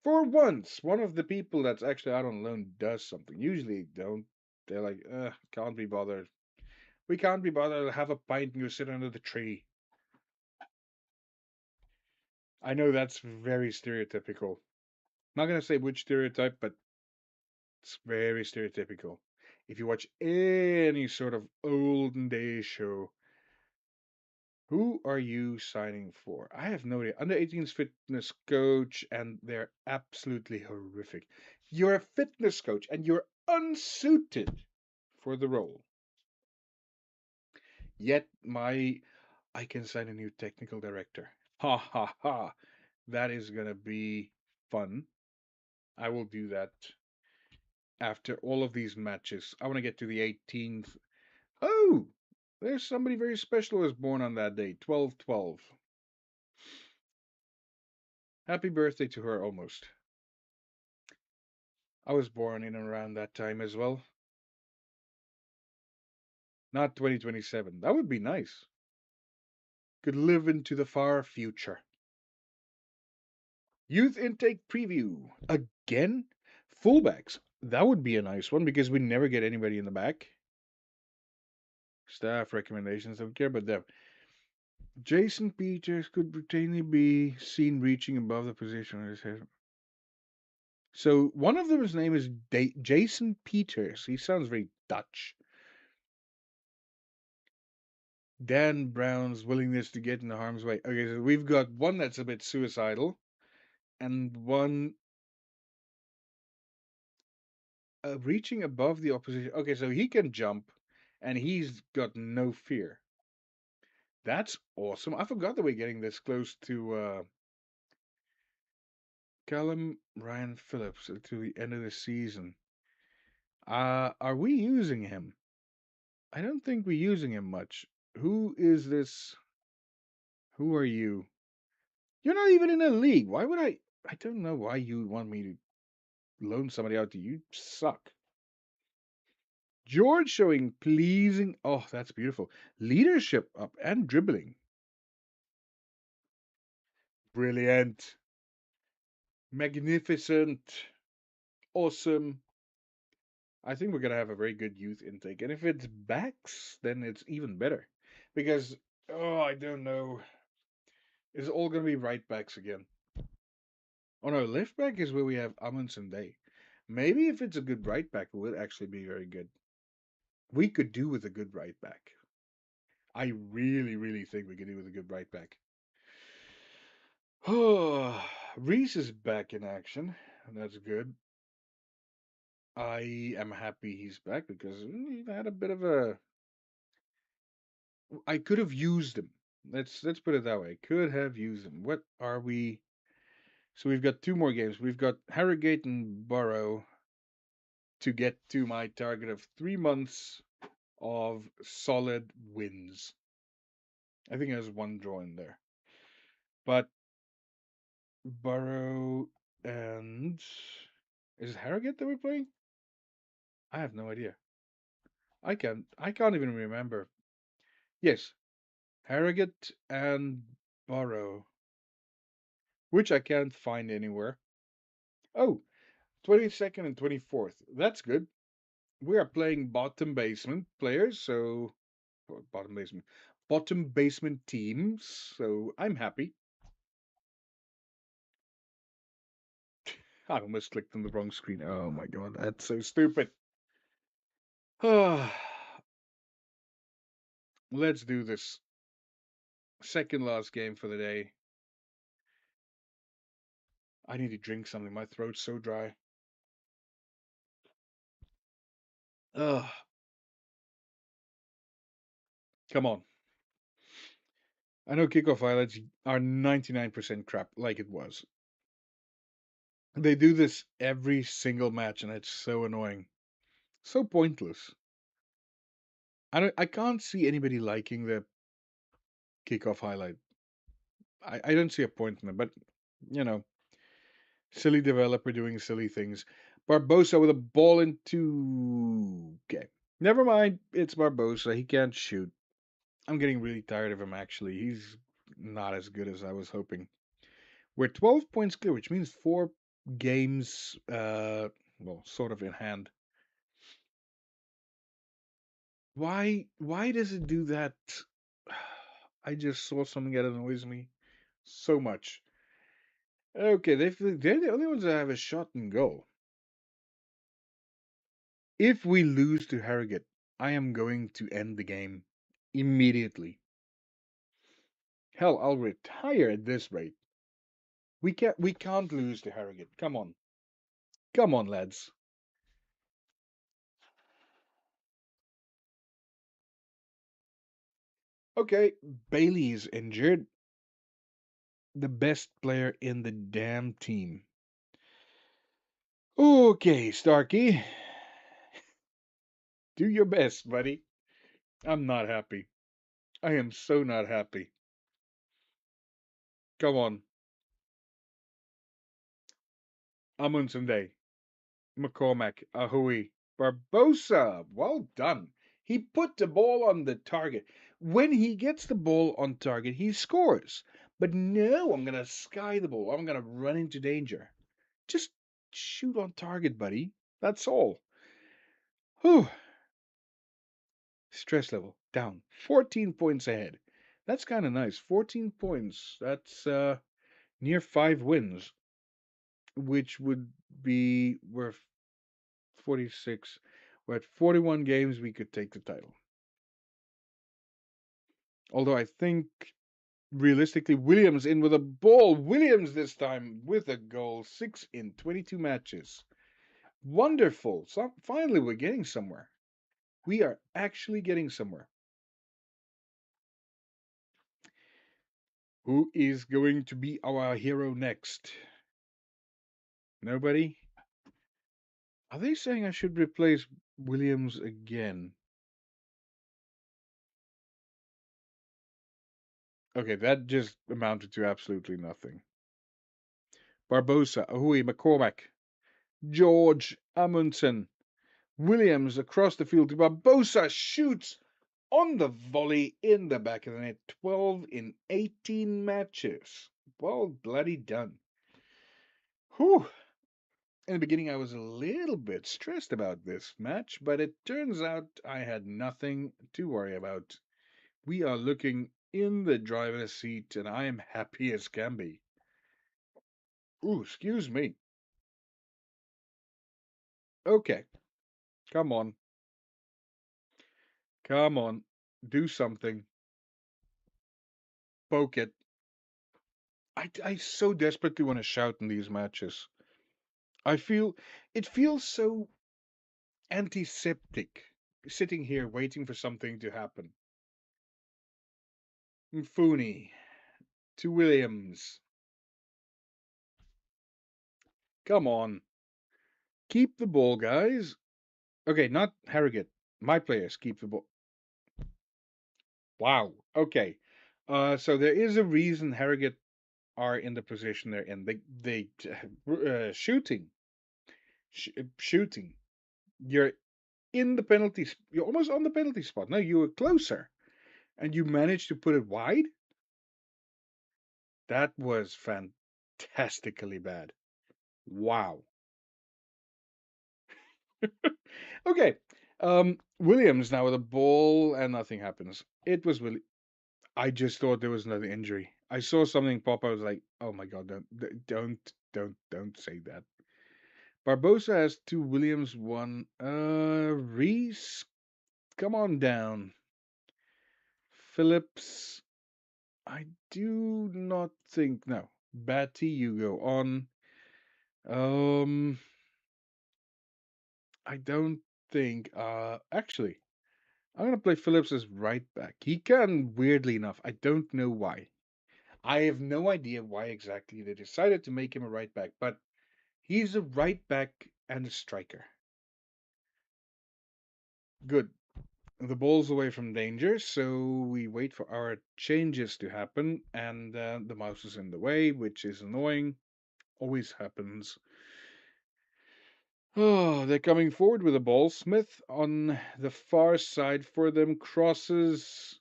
For once, one of the people that's actually out on loan does something. Usually they don't. They're like, can't be bothered. We can't be bothered. Have a pint and go sit under the tree. I know that's very stereotypical. Not gonna say which stereotype, but it's very stereotypical. If you watch any sort of olden days show, who are you signing for? I have no idea. Under 18s fitness coach, and they're absolutely horrific. You're a fitness coach and you're unsuited for the role. Yet I can sign a new technical director. Ha ha ha. That is gonna be fun. I will do that after all of these matches. I want to get to the 18th. Oh, there's somebody very special who was born on that day, 12/12. Happy birthday to her almost. I was born in and around that time as well. Not 2027. That would be nice. Could live into the far future. Youth intake preview. Again? Fullbacks. That would be a nice one because we never get anybody in the back. Staff recommendations, don't care about them. Jason Peters could routinely be seen reaching above the position on his head. So one of them's name is Jason Peters. He sounds very Dutch. Dan Brown's willingness to get in the harm's way. Okay, so we've got one that's a bit suicidal, and one reaching above the opposition. Okay, so he can jump, and he's got no fear. That's awesome. I forgot that we're getting this close to Callum Ryan Phillips to the end of the season. Are we using him? I don't think we're using him much. Who is this? Who are you? You're not even in a league. Why would I? I don't know why you want me to loan somebody out to you. You suck. George showing pleasing. Oh, that's beautiful. Leadership up and dribbling. Brilliant. Magnificent. Awesome. I think we're going to have a very good youth intake. And if it's backs, then it's even better. Because, oh, I don't know. It's all going to be right backs again. Oh no, left back is where we have Amundsen Day. Maybe if it's a good right back, it will actually be very good. We could do with a good right back. I really, really think we could do with a good right back. Oh, Reese is back in action, and that's good. I am happy he's back because he had a bit of a. I could have used him. Let's put it that way. Could have used him. What are we? So we've got two more games. We've got Harrogate and Borough to get to my target of 3 months of solid wins. I think there's one draw in there. But Borough and is it Harrogate that we're playing? I have no idea. I can't even remember. Yes, Harrogate and Borough, which I can't find anywhere. Oh, 22nd and 24th. That's good. We are playing bottom basement players, so bottom basement, bottom basement teams. So I'm happy. I almost clicked on the wrong screen. Oh my god, that's so stupid. Let's do this. Second last game for the day. I need to drink something. My throat's so dry. Ugh. Come on. I know kickoff highlights are 99% crap, like it was. They do this every single match, and it's so annoying. So pointless. I can't see anybody liking the kickoff highlight. I don't see a point in it, but you know, silly developer doing silly things. Barbosa with a ball into okay. Never mind, it's Barbosa. He can't shoot. I'm getting really tired of him actually. He's not as good as I was hoping. We're 12 points clear, which means 4 games well, sort of in hand. Why does it do that? I just saw something that annoys me so much. Okay, they're the only ones that have a shot and goal. If we lose to Harrogate, I am going to end the game immediately. Hell, I'll retire at this rate. We can't lose to Harrogate. Come on. Come on, lads. Okay, Bailey's injured. The best player in the damn team. Okay, Starkey. Do your best, buddy. I'm not happy. I am so not happy. Come on. Amundsen Day. McCormack. Ahui. Barbosa. Well done. He put the ball on the target. When he gets the ball on target, he scores. But no, I'm going to sky the ball. I'm going to run into danger. Just shoot on target, buddy. That's all. Whew. Stress level down. 14 points ahead. That's kind of nice. 14 points. That's near 5 wins, which would be worth 46. We're at 41 games. We could take the title. Although I think realistically, Williams in with a ball. Williams this time with a goal. 6 in 22 matches. Wonderful. So finally, we're getting somewhere. We are actually getting somewhere. Who is going to be our hero next? Nobody? Are they saying I should replace Williams again? Okay, that just amounted to absolutely nothing. Barbosa, Ahui, McCormack, George, Amundsen, Williams across the field to Barbosa, shoots on the volley in the back of the net. 12 in 18 matches. Well, bloody done. Whew. In the beginning, I was a little bit stressed about this match, but it turns out I had nothing to worry about. We are looking in the driver's seat, and I am happy as can be. Ooh, excuse me. Okay, come on. Come on. Do something. Poke it. I so desperately want to shout in these matches. I feel it feels so antiseptic sitting here waiting for something to happen. Mfuni to Williams. Come on. Keep the ball, guys. Okay, not Harrogate. My players keep the ball. Wow. Okay. So there is a reason Harrogate are in the position they're in. Shooting, shooting. You're in the penalty. You're almost on the penalty spot. No, you were closer, and you managed to put it wide. That was fantastically bad. Wow. Okay. Williams now with a ball, and nothing happens. It was really. I just thought there was another injury. I saw something pop. I was like, "Oh my god! Don't say that." Barbosa has two. Williams one. Reese, come on down. Phillips, I do not think no. Batty, you go on. Um, I don't think. Actually, I'm gonna play Phillips as right back. He can, weirdly enough. I don't know why. I have no idea why exactly they decided to make him a right back, but he's a right back and a striker. Good. The ball's away from danger, so we wait for our changes to happen, and the mouse is in the way, which is annoying. Always happens. Oh, they're coming forward with the ball. Smith on the far side for them crosses,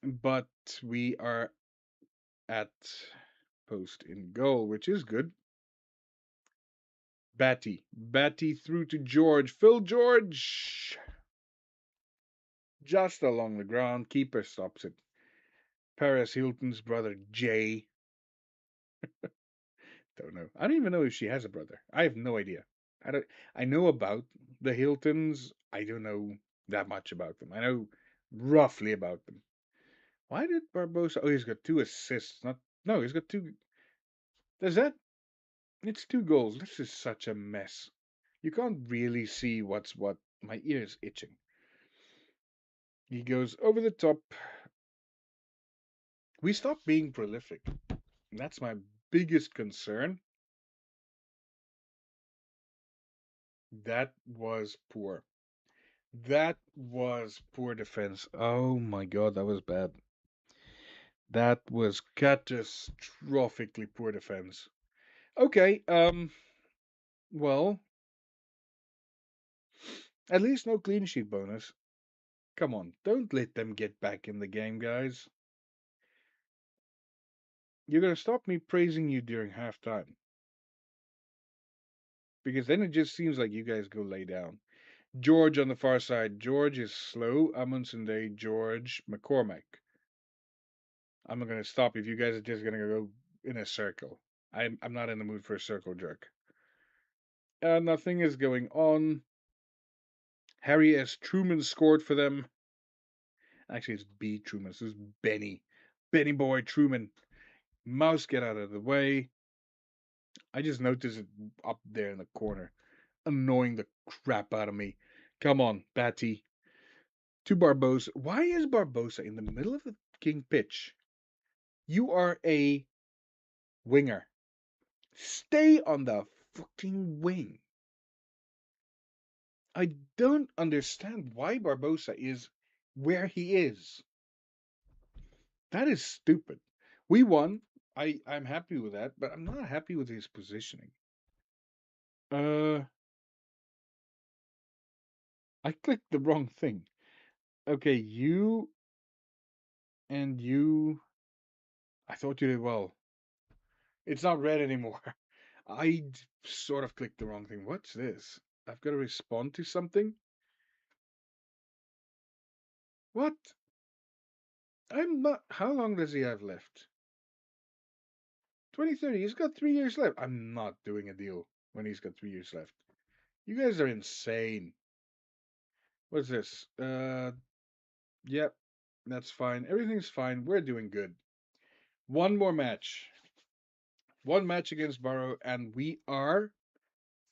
but we are at post in goal, which is good. Batty through to George. Phil George just along the ground. Keeper stops it. Paris Hilton's brother Jay. Don't know. I don't even know if she has a brother. I have no idea. I don't. I know about the Hiltons. I don't know that much about them. I know roughly about them. Why did Barbosa? Oh, he's got two assists. Not no, he's got two. Does that? It's two goals. This is such a mess. You can't really see what's what. My ear's itching. He goes over the top. We stopped being prolific. That's my biggest concern. That was poor. That was poor defense. Oh my god, that was bad. That was catastrophically poor defense. Okay, well, at least no clean sheet bonus. Come on, don't let them get back in the game, guys. You're gonna stop me praising you during halftime because then it just seems like you guys go lay down. George on the far side. George is slow. Amundsen Day, George, McCormack. I'm not gonna stop if you guys are just gonna go in a circle. I'm not in the mood for a circle jerk. Nothing is going on. Harry S. Truman scored for them. Actually, it's B. Truman. So it's Benny. Benny boy Truman. Mouse, get out of the way. I just noticed it up there in the corner, annoying the crap out of me. Come on, Batty. To Barbosa. Why is Barbosa in the middle of the king pitch? You are a winger. Stay on the fucking wing. I don't understand why Barbosa is where he is. That is stupid. We won. I'm happy with that, but I'm not happy with his positioning. Uh, I clicked the wrong thing. Okay, you and you. I thought you did well. It's not red anymore. Sort of clicked the wrong thing. What's this? I've got to respond to something? What? I'm not. How long does he have left? 2030. He's got 3 years left. I'm not doing a deal when he's got 3 years left. You guys are insane. What's this? Yep, that's fine. Everything's fine. We're doing good. One more match. One match against Barrow, and we are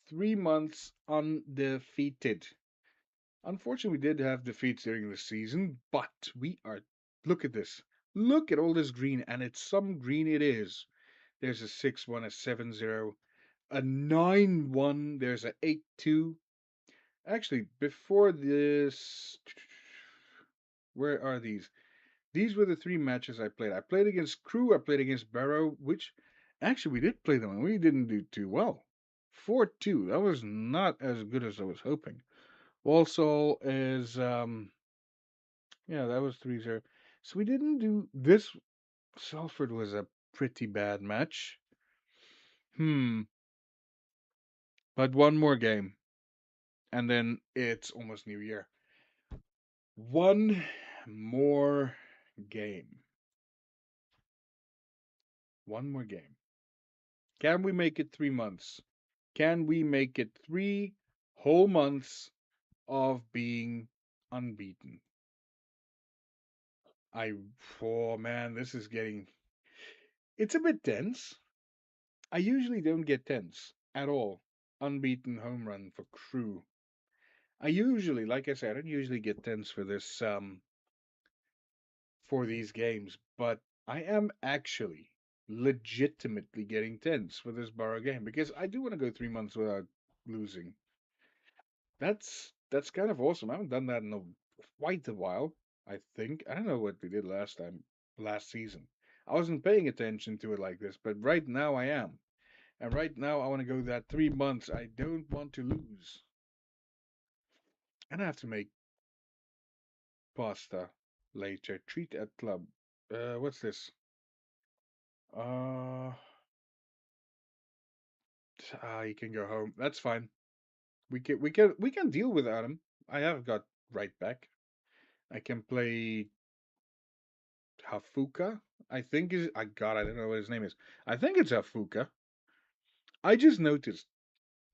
3 months undefeated. Unfortunately, we did have defeats during the season, but we are. Look at this. Look at all this green, and it's some green it is. There's a 6-1, a 7-0, a 9-1, there's a 8-2. Actually, before this, where are these? These were the three matches I played. I played against Crew, I played against Barrow, which actually we did play them and we didn't do too well. 4-2. That was not as good as I was hoping. Walsall is yeah, that was 3-0. So we didn't do this. Salford was a pretty bad match. Hmm. But one more game. And then it's almost New Year. One more game. One more game. Can we make it 3 months? Can we make it 3 whole months of being unbeaten? I, oh man, this is getting, it's a bit tense. I usually don't get tense at all. Unbeaten home run for Crew. I usually, like I said, I don't usually get tense for this, for these games, but I am actually legitimately getting tense for this Borough game because I do want to go 3 months without losing. That's kind of awesome. I haven't done that in quite a while, I think. I don't know what we did last time, last season. I wasn't paying attention to it like this, but right now I am. And right now I want to go that 3 months. I don't want to lose. And I have to make pasta later. Treat at club. What's this? Uh, you can go home. That's fine. We can deal without him. I have got right back. I can play Hafuka. I think is I God, I don't know what his name is. I think it's Hafuka. I just noticed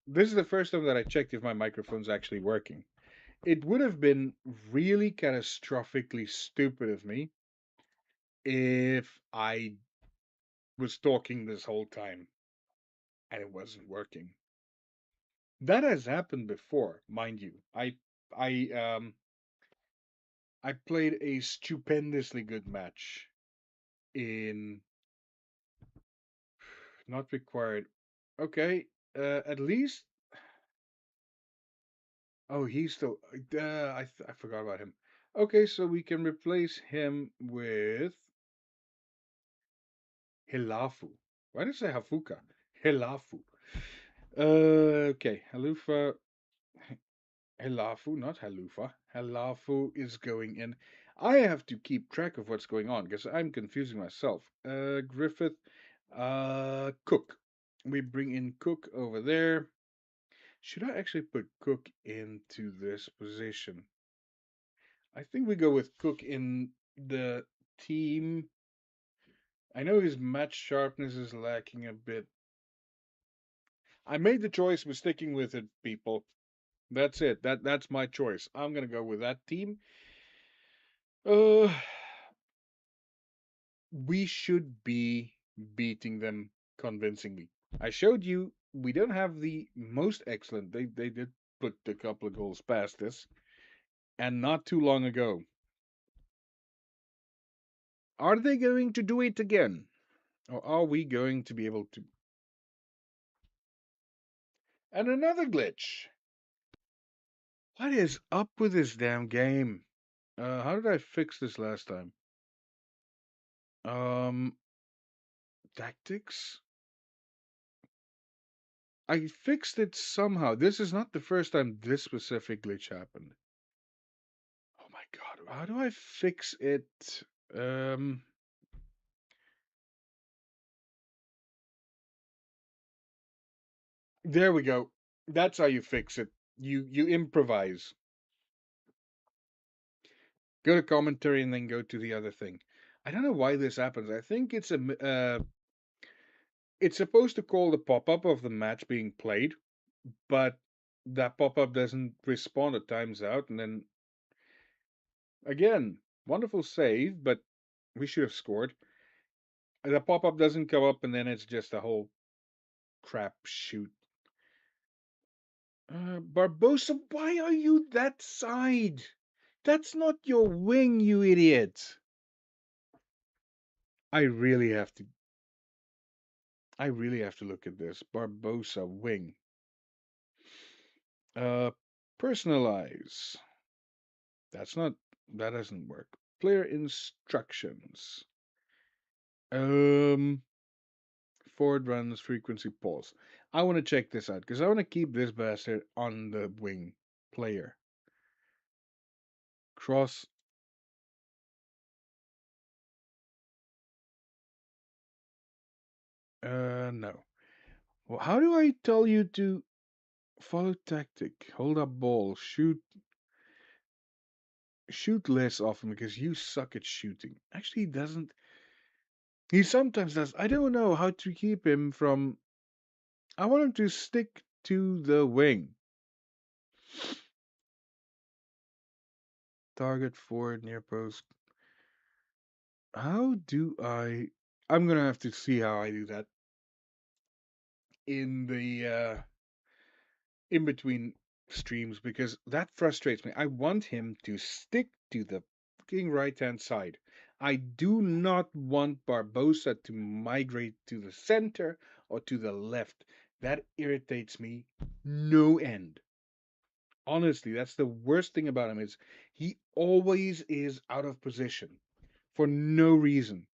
this is the first time that I checked if my microphone's actually working. It would have been really catastrophically stupid of me if I was talking this whole time and it wasn't working. That has happened before, mind you. I I played a stupendously good match in not required. Okay, at least. Oh, he's still. I forgot about him. Okay, so we can replace him with Hilafu. Why did I say Hafuka? Hilafu. Okay, Halufa. Hilafu, not Halufa. Hilafu is going in. I have to keep track of what's going on because I'm confusing myself. Griffith, Cook. We bring in Cook over there. Should I actually put Cook into this position? I think we go with Cook in the team. I know his match sharpness is lacking a bit. I made the choice. We're sticking with it, people. That's it. That's my choice. I'm gonna go with that team. Uh, we should be beating them convincingly. I showed you we don't have the most excellent. They did put a couple of goals past us, and not too long ago. Are they going to do it again? Or are we going to be able to? And another glitch. What is up with this damn game? How did I fix this last time? Um, tactics? I fixed it somehow. This is not the first time this specific glitch happened. Oh my god, how do I fix it? Um, there we go. That's how you fix it. You improvise. Go to commentary and then go to the other thing. I don't know why this happens. I think it's supposed to call the pop-up of the match being played, but that pop-up doesn't respond. It times out, and then again, wonderful save, but we should have scored. The pop-up doesn't come up, and then it's just a whole crap shoot. Barbosa, why are you that side? That's not your wing, you idiot. I really have to. I really have to look at this. Barbosa wing. Uh, personalize. That's not. That doesn't work. Player instructions. Um, forward runs, frequency, pulse. I want to check this out because I want to keep this bastard on the wing player. Cross. No. Well, how do I tell you to follow tactic? Hold up ball. Shoot less often because you suck at shooting. Actually, he doesn't. He sometimes does. I don't know how to keep him from. I want him to stick to the wing. Target forward near post. How do I? I'm gonna have to see how I do that in the in between streams because that frustrates me. I want him to stick to the fucking right hand side. I do not want Barbosa to migrate to the center or to the left. That irritates me no end. Honestly, that's the worst thing about him is he always is out of position for no reason.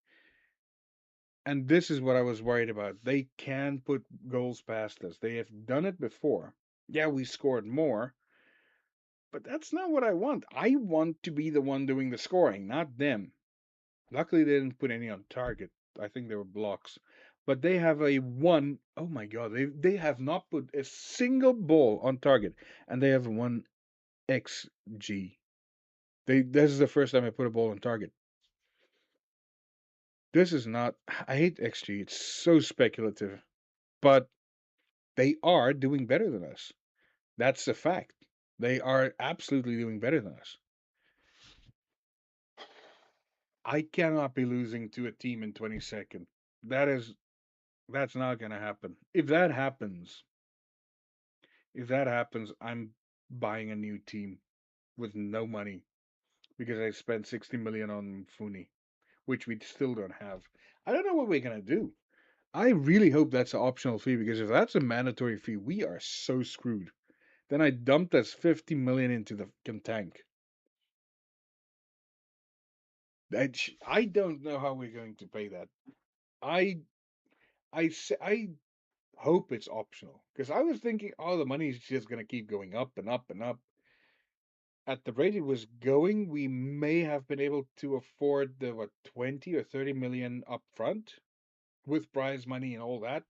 And this is what I was worried about. They can put goals past us. They have done it before. Yeah, we scored more, but that's not what I want. I want to be the one doing the scoring, not them. Luckily, they didn't put any on target. I think they were blocks. But they have a one. Oh my god, they have not put a single ball on target, and they have one XG. This is the first time I put a ball on target. This is not. I hate XG. It's so speculative, but they are doing better than us. That's a fact. They are absolutely doing better than us. I cannot be losing to a team in 22nd. That's not going to happen. If that happens, If that happens, I'm buying a new team with no money because I spent 60 million on Funi, which we still don't have. I don't know what we're gonna do. I really hope that's an optional fee because if that's a mandatory fee, we are so screwed. Then I dumped us 50 million into the fucking tank. I don't know how we're going to pay that. I I hope it's optional because I was thinking, oh, the money is just gonna keep going up and up and up. At the rate it was going, we may have been able to afford the what 20 or 30 million up front with prize money and all that.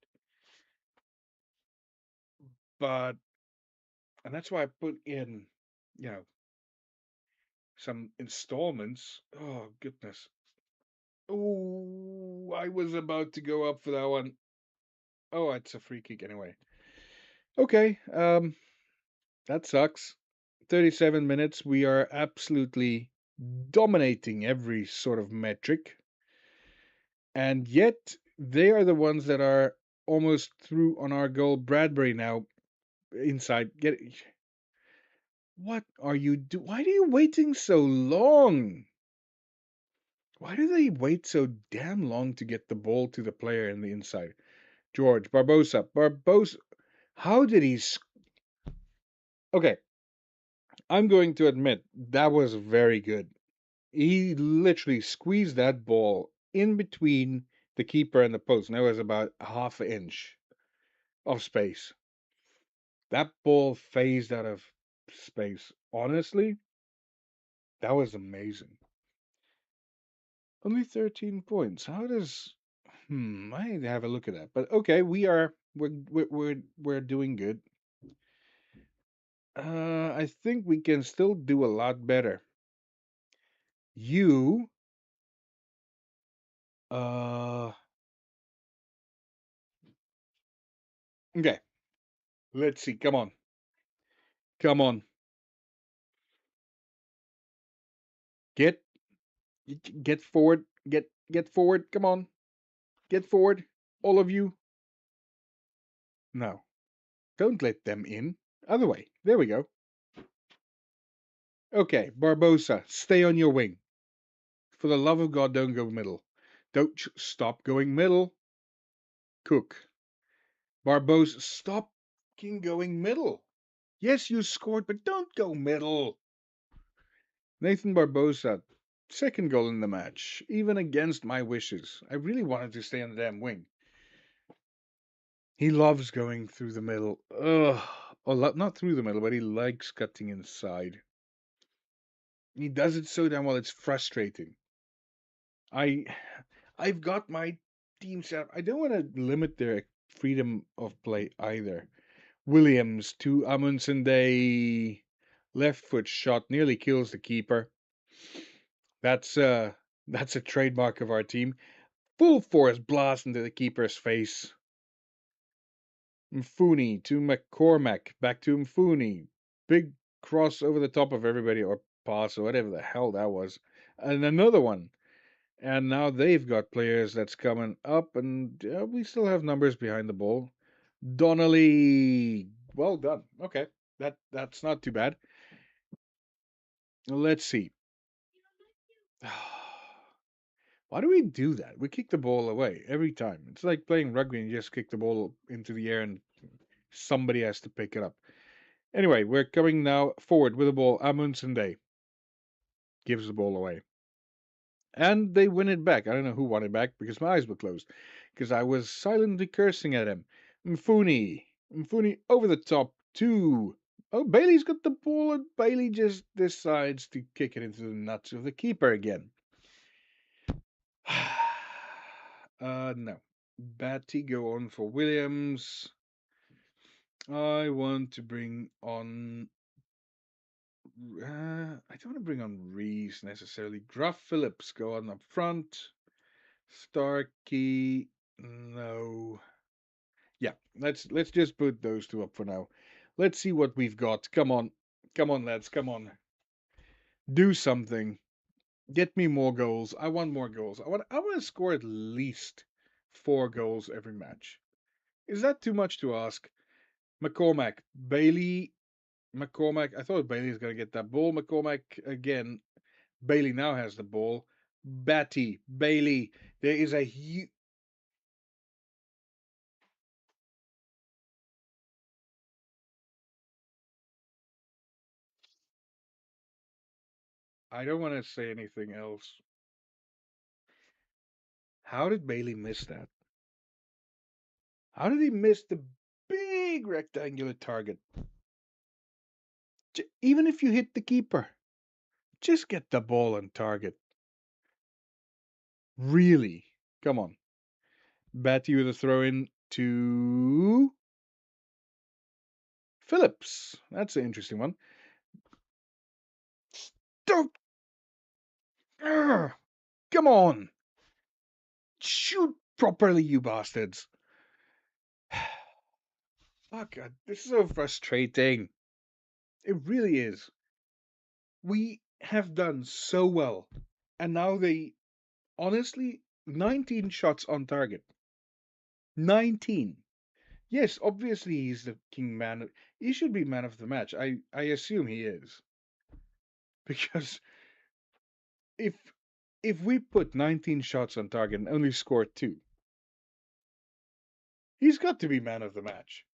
But and that's why I put in, you know, some installments. Oh goodness. Oh, I was about to go up for that one. Oh, it's a free kick anyway. Okay, that sucks. 37 minutes. We are absolutely dominating every sort of metric. And yet they are the ones that are almost through on our goal. Bradbury now inside. Get what are you do? Why are you waiting so long? Why do they wait so damn long to get the ball to the player in the inside? George Barbosa. How did he? Okay, I'm going to admit that was very good. He literally squeezed that ball in between the keeper and the post, and there was about half an inch of space. That ball phased out of space. Honestly, that was amazing. Only 13 points. How does? I need to have a look at that. But okay, we're doing good. I think we can still do a lot better. You, uh, okay. Let's see. Come on. Get, get forward. Get forward. Come on. Get forward. All of you. No, don't let them in. Other way. There we go. Okay, Barbosa, stay on your wing. For the love of God, don't go middle. Don't stop going middle. Cook. Barbosa, stop going middle. Yes, you scored, but don't go middle. Nathan Barbosa, second goal in the match, even against my wishes. I really wanted to stay on the damn wing. He loves going through the middle. Ugh. Oh, not through the middle, but he likes cutting inside. He does it so damn well, it's frustrating. I I've got my team set up. I don't want to limit their freedom of play either. Williams to Amundsen, left foot shot nearly kills the keeper. That's uh that's a trademark of our team. Full force blast into the keeper's face. Mfuni to McCormack, back to Mfuni. Big cross over the top of everybody, or pass, or whatever the hell that was. And another one. And now they've got players that's coming up, and we still have numbers behind the ball. Donnelly, well done. Okay, that's not too bad. Let's see. Why do we do that? We kick the ball away every time. It's like playing rugby and you just kick the ball into the air and somebody has to pick it up. Anyway, we're coming now forward with the ball. Amundsen gives the ball away. And they win it back. I don't know who won it back because my eyes were closed. Because I was silently cursing at him. Mfuni over the top. Two. Oh, Bailey's got the ball, and Bailey just decides to kick it into the nuts of the keeper again. No. Batty go on for Williams. I want to bring on. I don't want to bring on Reese necessarily. Gruff Phillips go on up front. Starkey, no. Yeah, let's just put those two up for now. Let's see what we've got. Come on, lads, come on. Do something. Get me more goals. I want more goals. I want to score at least 4 goals every match. Is that too much to ask? McCormack, Bailey, McCormack. I thought Bailey was going to get that ball. McCormack again. Bailey now has the ball. Batty, Bailey. There is a huge. I don't want to say anything else. How did Bailey miss that? How did he miss the big rectangular target? Even if you hit the keeper, just get the ball on target. Really? Come on. Batty with a throw in to Phillips. That's an interesting one. Don't. Urgh, come on. Shoot properly, you bastards. Oh, God. This is so frustrating. It really is. We have done so well. And now they, honestly, 19 shots on target. 19. Yes, obviously he's the king man. He should be man of the match. I assume he is. Because if if we put 19 shots on target and only score two, he's got to be man of the match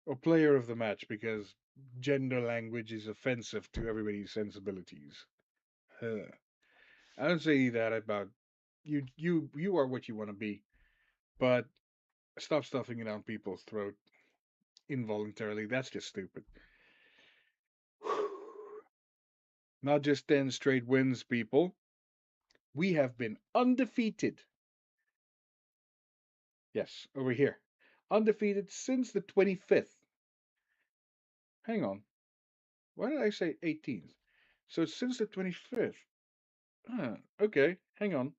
or player of the match because gender language is offensive to everybody's sensibilities. Huh. I don't say that about you. You are what you want to be, but stop stuffing it down people's throat involuntarily. That's just stupid. Not just 10 straight wins, people. We have been undefeated. Yes, over here. Undefeated since the 25th. Hang on. Why did I say 18th? So since the 25th. Ah, okay, hang on.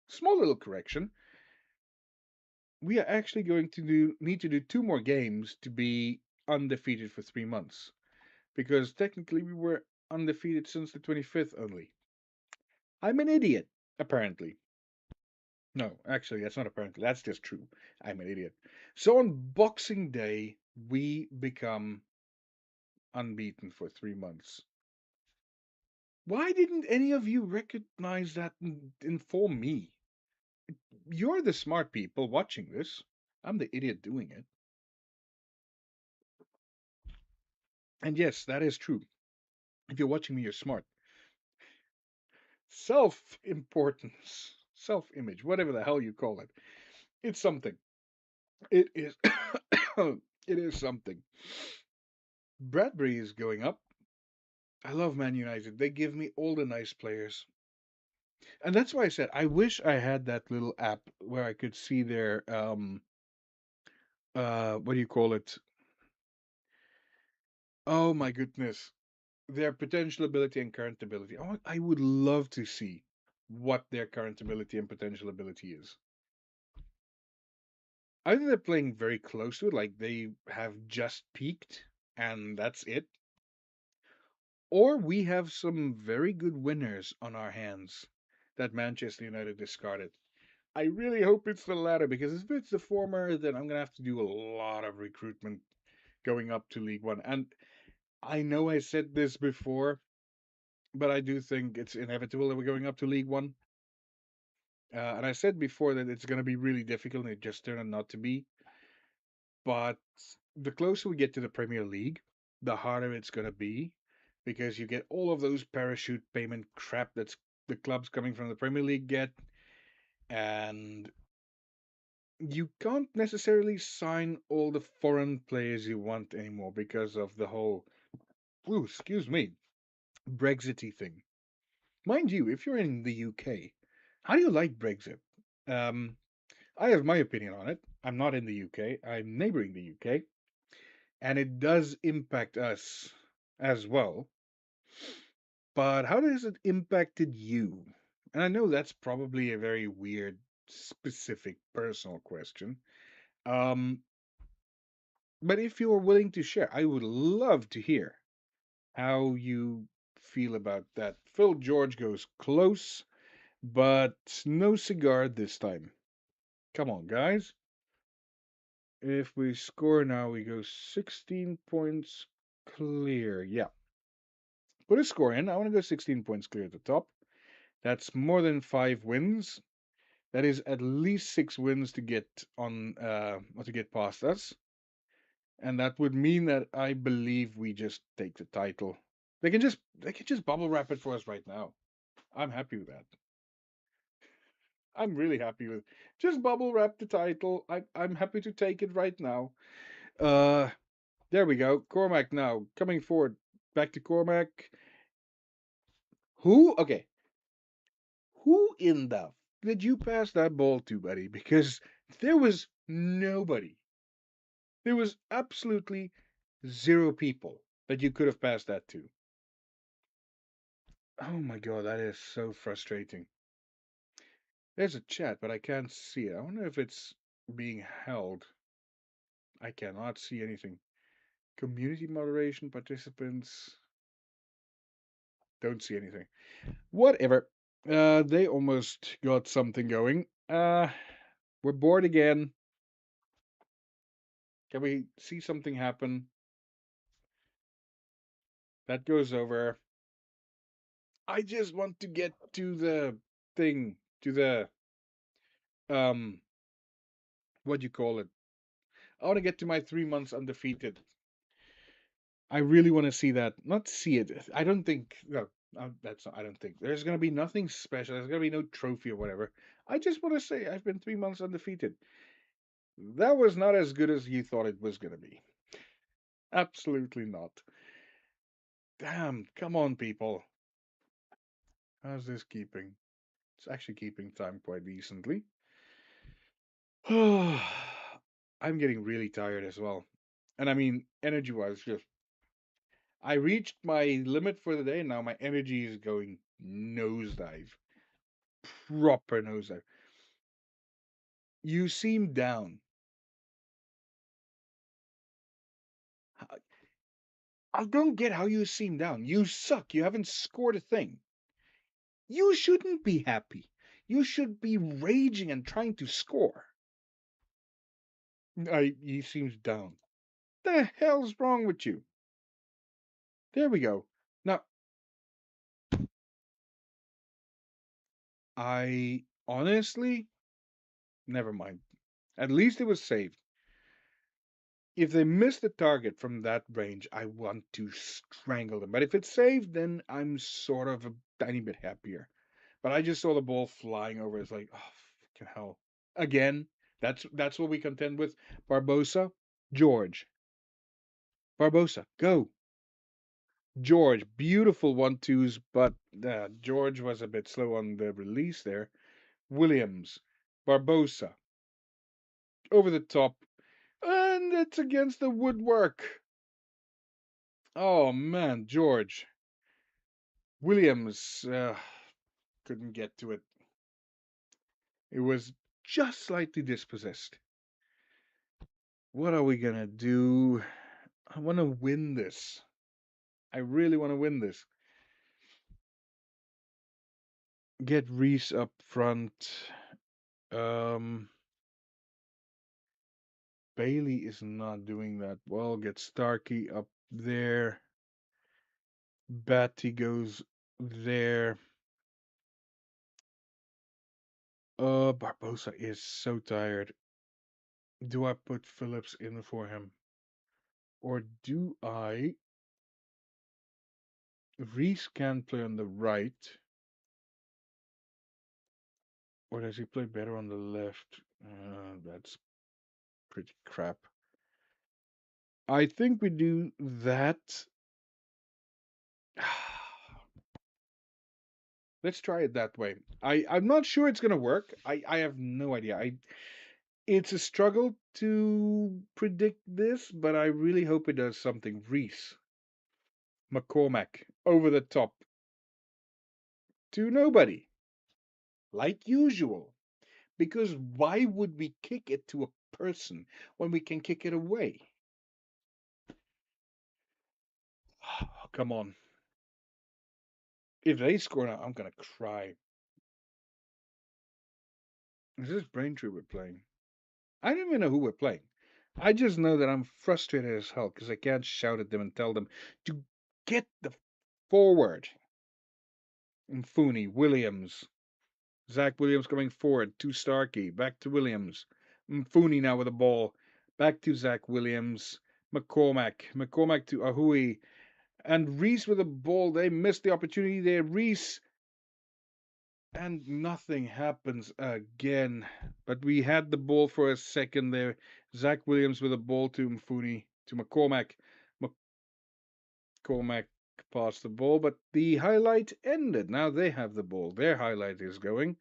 Small little correction. We are actually going to need to do two more games to be undefeated for 3 months. Because technically we were undefeated since the 25th only. I'm an idiot, apparently. No, actually, that's not apparently. That's just true. I'm an idiot. So on Boxing Day, we become unbeaten for 3 months. Why didn't any of you recognize that and inform me? You're the smart people watching this. I'm the idiot doing it. And yes, that is true. If you're watching me, you're smart. Self importance, self image, whatever the hell you call it. It's something. It is. It is something. Bradbury is going up. I love Man United. They give me all the nice players. And that's why I said I wish I had that little app where I could see their what do you call it? Oh my goodness. Their potential ability and current ability. I would love to see what their current ability and potential ability is. Either they're playing very close to it, like they have just peaked and that's it, or we have some very good winners on our hands that Manchester United discarded. I really hope it's the latter because if it's the former, then I'm gonna have to do a lot of recruitment going up to League One. And I know I said this before, but I do think it's inevitable that we're going up to League One. And I said before that it's gonna be really difficult, and it just turned out not to be. But the closer we get to the Premier League, the harder it's gonna be because you get all of those parachute payment crap that's the clubs coming from the Premier League get, and you can't necessarily sign all the foreign players you want anymore because of the whole, ooh, excuse me, Brexity thing. Mind you, if you're in the UK, how do you like Brexit? Um, I have my opinion on it. I'm not in the UK. I'm neighboring the UK, and it does impact us as well. But how does it impacted you? And I know that's probably a very weird, specific, personal question. Um, But if you're willing to share, I would love to hear how you feel about that. Phil George goes close, but no cigar this time. Come on, guys. If we score now, we go 16 points clear. Yeah. Put a score in. I want to go 16 points clear at the top. That's more than 5 wins. That is at least 6 wins to get on or to get past us. And that would mean that I believe we just take the title. They can just bubble wrap it for us right now. I'm happy with that. I'm really happy with just bubble wrap the title. I'm happy to take it right now. Uh there we go. Cormac now coming forward. Back to Cormac. Who okay, who in the did you pass that ball to, buddy? Because there was nobody. There was absolutely zero people that you could have passed that to. Oh my god, that is so frustrating. There's a chat, but I can't see it. I wonder if it's being held. I cannot see anything. Community moderation, participants. Don't see anything. Whatever. They almost got something going. We're bored again. Can we see something happen? That goes over. I just want to get to the thing, to the um, what do you call it? I want to get to my 3 months undefeated. I really want to see that. Not see it. I don't think. No, that's not, I don't think there's gonna be nothing special. There's gonna be no trophy or whatever. I just want to say I've been 3 months undefeated. That was not as good as you thought it was gonna be. Absolutely not. Damn, come on, people. How's this keeping? It's actually keeping time quite decently. I'm getting really tired as well. And I mean, energy wise, just I reached my limit for the day, and now my energy is going nosedive. Proper nosedive. You seem down. I don't get how you seem down. You suck. You haven't scored a thing. You shouldn't be happy. You should be raging and trying to score. He seems down. The hell's wrong with you? There we go. Now, I honestly, never mind. At least it was saved. If they miss the target from that range, I want to strangle them. But if it's saved, then I'm sort of a tiny bit happier. But I just saw the ball flying over. It's like, oh, fucking hell. Again, that's what we contend with. Barbosa, George. Barbosa, go. George, beautiful 1-2s, but George was a bit slow on the release there. Williams, Barbosa, over the top, and it's against the woodwork. Oh man, George. Williams couldn't get to it. It was just slightly dispossessed. What are we gonna do? I want to win this. I really want to win this. Get Reese up front. Um, Bailey is not doing that well. Get Starkey up there. Batty goes there. Barbosa is so tired. Do I put Phillips in for him? Or do I? Reese can play on the right. Or does he play better on the left? That's pretty crap. I think we do that. Let's try it that way. I'm not sure it's gonna work. I have no idea. It's a struggle to predict this, but I really hope it does something. Reese, McCormack, over the top to nobody, like usual. Because why would we kick it to a person when we can kick it away? Come on. If they score now, I'm gonna cry. Is this Braintree we're playing? I don't even know who we're playing. I just know that I'm frustrated as hell because I can't shout at them and tell them to get the forward. Mfuni, Williams, Zach Williams coming forward to Starkey, back to Williams. Mfuni now with the ball, back to Zach Williams. McCormack to Ahui, and Reese with the ball. They missed the opportunity there. Reese, and nothing happens again. But we had the ball for a second there. Zach Williams with the ball to Mfuni, to McCormack. McCormack passed the ball, but the highlight ended. Now they have the ball. Their highlight is going.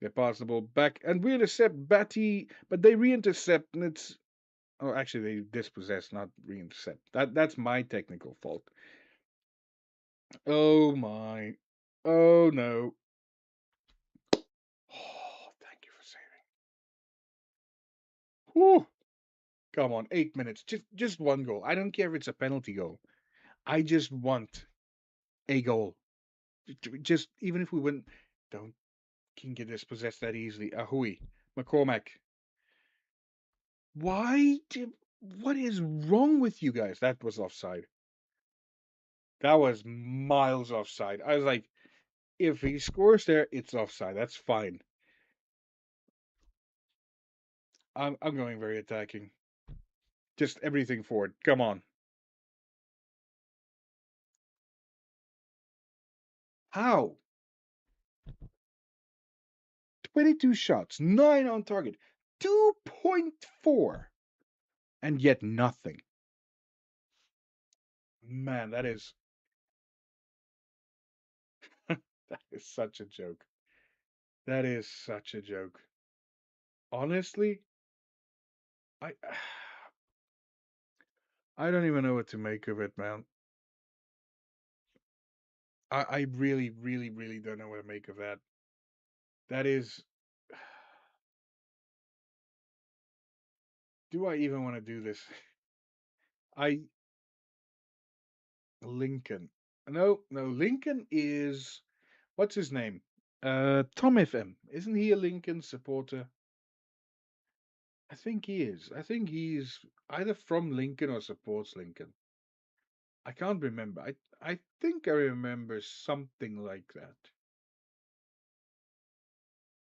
They pass the ball back and we intercept Batty, but they re-intercept and it's oh actually they dispossess, not re-intercept. That's my technical fault. Oh my. Oh no. Oh, thank you for saving. Whew. Come on, 8 minutes. Just one goal. I don't care if it's a penalty goal. I just want a goal. Just even if we win, don't can get dispossessed that easily. Ahui, McCormack. Why did what is wrong with you guys? That was offside. That was miles offside. I was like, if he scores there, it's offside. That's fine. I'm going very attacking. Just everything forward. Come on. How? 22 shots, 9 on target, 2.4, and yet nothing. Man, that is such a joke. That is such a joke. Honestly, I I don't even know what to make of it, man. I really, really, really don't know what to make of that. That is. Do I even want to do this? I Lincoln. No, no. Lincoln is what's his name? Tom FM. Isn't he a Lincoln supporter? I think he is. I think he's either from Lincoln or supports Lincoln. I can't remember. I think I remember something like that.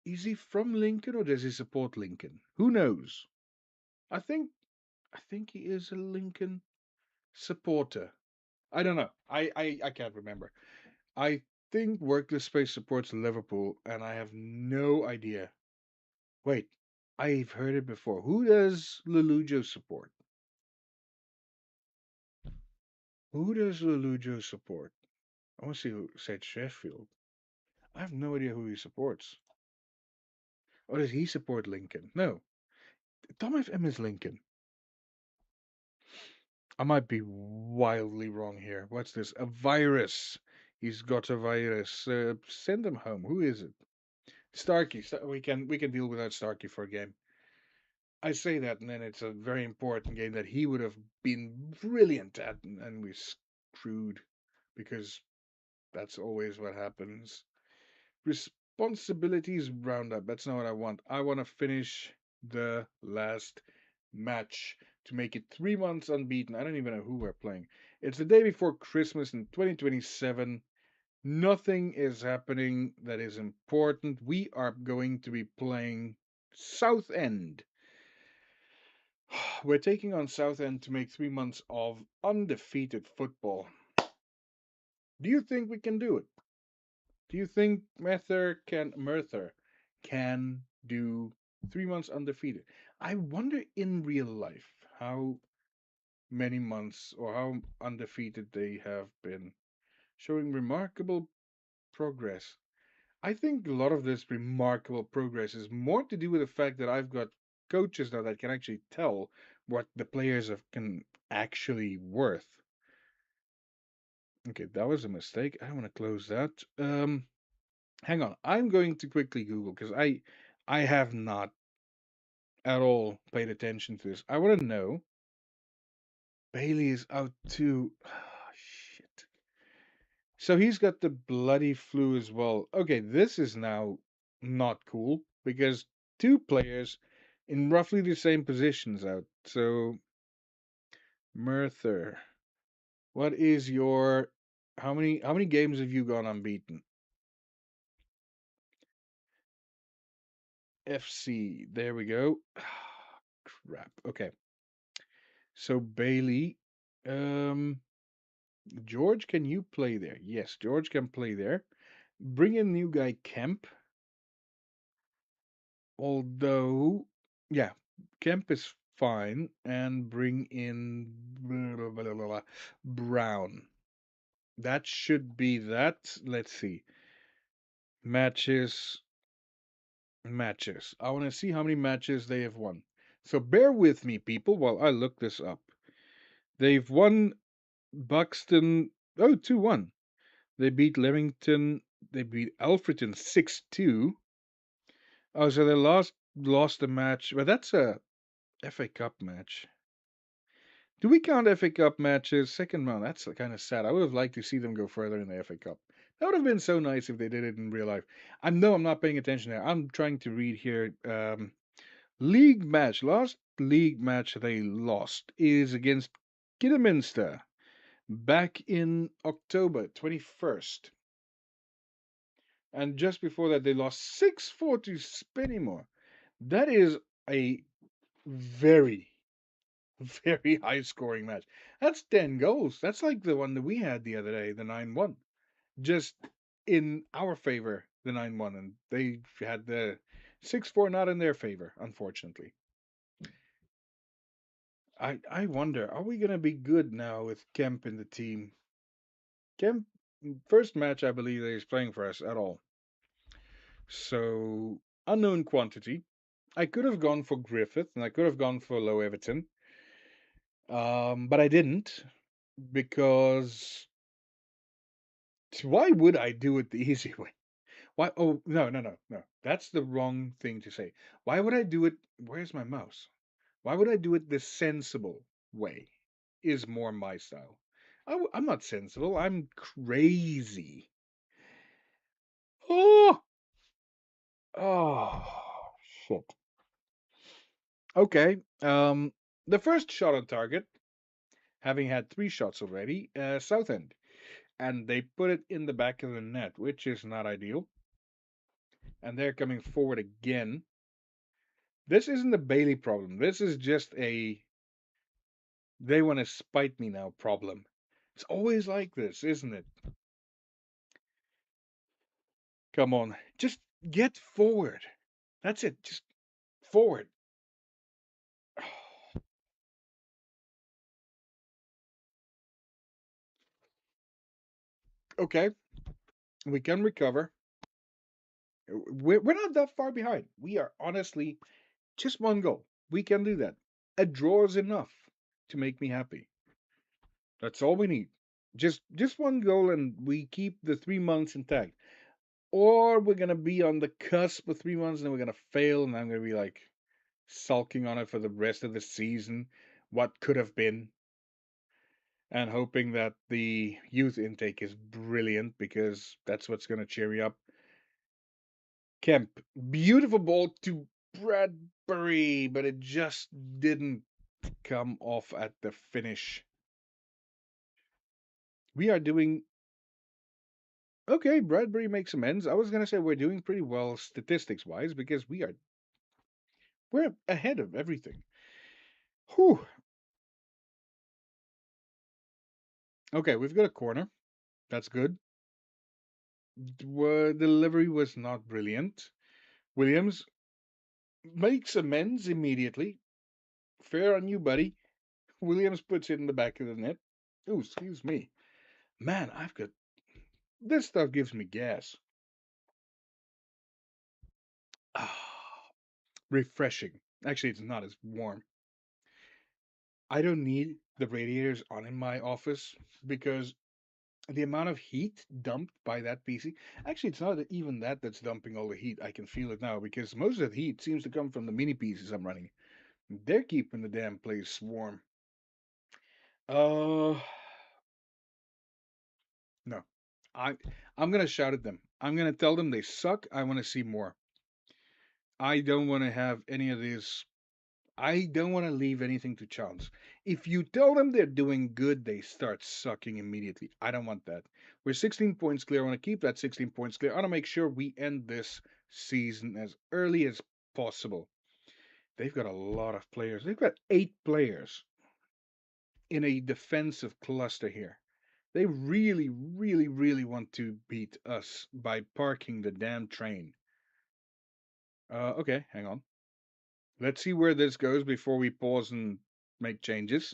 Is he from Lincoln or does he support Lincoln? Who knows? I think I think he is a Lincoln supporter. I don't know. I can't remember. I think Workless Space supports Liverpool, and I have no idea. Wait, I've heard it before. Who does Lelujo support? Who does Lelujo support? I want to see who said Sheffield. I have no idea who he supports. Or does he support Lincoln? No. Tom FM is Lincoln. I might be wildly wrong here. What's this? A virus. He's got a virus. Send him home. Who is it? Starkey. We can deal without Starkey for a game. I say that, and then it's a very important game that he would have been brilliant at, and we screwed because that's always what happens. Responsibilities roundup. That's not what I want. I want to finish the last match to make it 3 months unbeaten. I don't even know who we're playing. It's the day before Christmas in 2027. Nothing is happening that is important. We are going to be playing Southend. We're taking on Southend to make 3 months of undefeated football. Do you think we can do it? Do you think Merthyr can do 3 months undefeated? I wonder in real life how many months or how undefeated they have been, showing remarkable progress. I think a lot of this remarkable progress is more to do with the fact that I've got coaches now that can actually tell what the players can actually worth. Okay, that was a mistake. I want to close that. Hang on. I'm going to quickly Google because I have not at all paid attention to this. I want to know. Bailey is out too. Shit. So he's got the bloody flu as well. Okay, this is now not cool because two players in roughly the same positions out. So, Merthyr, what is your how many games have you gone unbeaten? FC, there we go. Crap. Okay. So Bailey, um, George, can you play there? Yes, George can play there. Bring in new guy Kemp. Although, yeah, Kemp is fine, and bring in blah, blah, blah, blah, blah, Brown. That should be that. Let's see. Matches, matches. I want to see how many matches they have won. So bear with me, people, while I look this up. They've won Buxton. Oh, 2-1. They beat Leamington. They beat Alfreton 6-2. Oh, so they lost the match. But that's a FA Cup match. Do we count FA Cup matches? Second round. That's kind of sad. I would have liked to see them go further in the FA Cup. That would have been so nice if they did it in real life. I know I'm not paying attention there. I'm trying to read here. League match. Last league match they lost is against Kidderminster back in October 21st. And just before that, they lost 6-4 to Spennymoor. That is a very, very high scoring match. That's 10 goals. That's like the one that we had the other day, the 9-1. Just in our favor, the 9-1. And they had the 6-4 not in their favor, unfortunately. I wonder, are we going to be good now with Kemp in the team? Kemp, first match, I believe that he's playing for us at all. So, unknown quantity. I could have gone for Griffith and I could have gone for Low Everton. But I didn't because why would I do it the easy way? Why? Oh, no, no, no, no. That's the wrong thing to say. Why would I do it? Where's my mouse? Why would I do it the sensible way? Is more my style. I'm not sensible. I'm crazy. Oh, oh, shit. Okay. The first shot on target, having had 3 shots already, Southend, and they put it in the back of the net, which is not ideal. And they're coming forward again. This isn't a Bailey problem. This is just a they want to spite me now problem. It's always like this, isn't it? Come on, just get forward. That's it. Just forward. Okay, we can recover. We're not that far behind. We are honestly just one goal. We can do that. A draw is enough to make me happy. That's all we need. Just one goal, and we keep the 3 months intact. Or we're gonna be on the cusp of 3 months, and then we're gonna fail, and I'm gonna be like sulking on it for the rest of the season. What could have been, and hoping that the youth intake is brilliant because that's what's gonna cheer me up. Kemp, beautiful ball to Bradbury, but it just didn't come off at the finish. We are doing okay. Bradbury makes amends. I was gonna say we're doing pretty well statistics wise because we're ahead of everything. Whew. Okay, we've got a corner. That's good. Delivery was not brilliant. Williams makes amends immediately. Fair on you, buddy. Williams puts it in the back of the net. Oh, excuse me. Man, I've got this stuff gives me gas. Ah, refreshing. Actually, it's not as warm. I don't need the radiators on in my office because the amount of heat dumped by that PC. Actually, it's not even that that's dumping all the heat. I can feel it now because most of the heat seems to come from the mini PCs I'm running. They're keeping the damn place warm. Uh, no. I I'm gonna shout at them. I'm gonna tell them they suck. I want to see more. I don't want to have any of these. I don't want to leave anything to chance. If you tell them they're doing good, they start sucking immediately. I don't want that. We're 16 points clear. I want to keep that 16 points clear. I want to make sure we end this season as early as possible. They've got a lot of players. They've got 8 players in a defensive cluster here. They really, really, really want to beat us by parking the damn train. Okay, hang on. Let's see where this goes before we pause and make changes.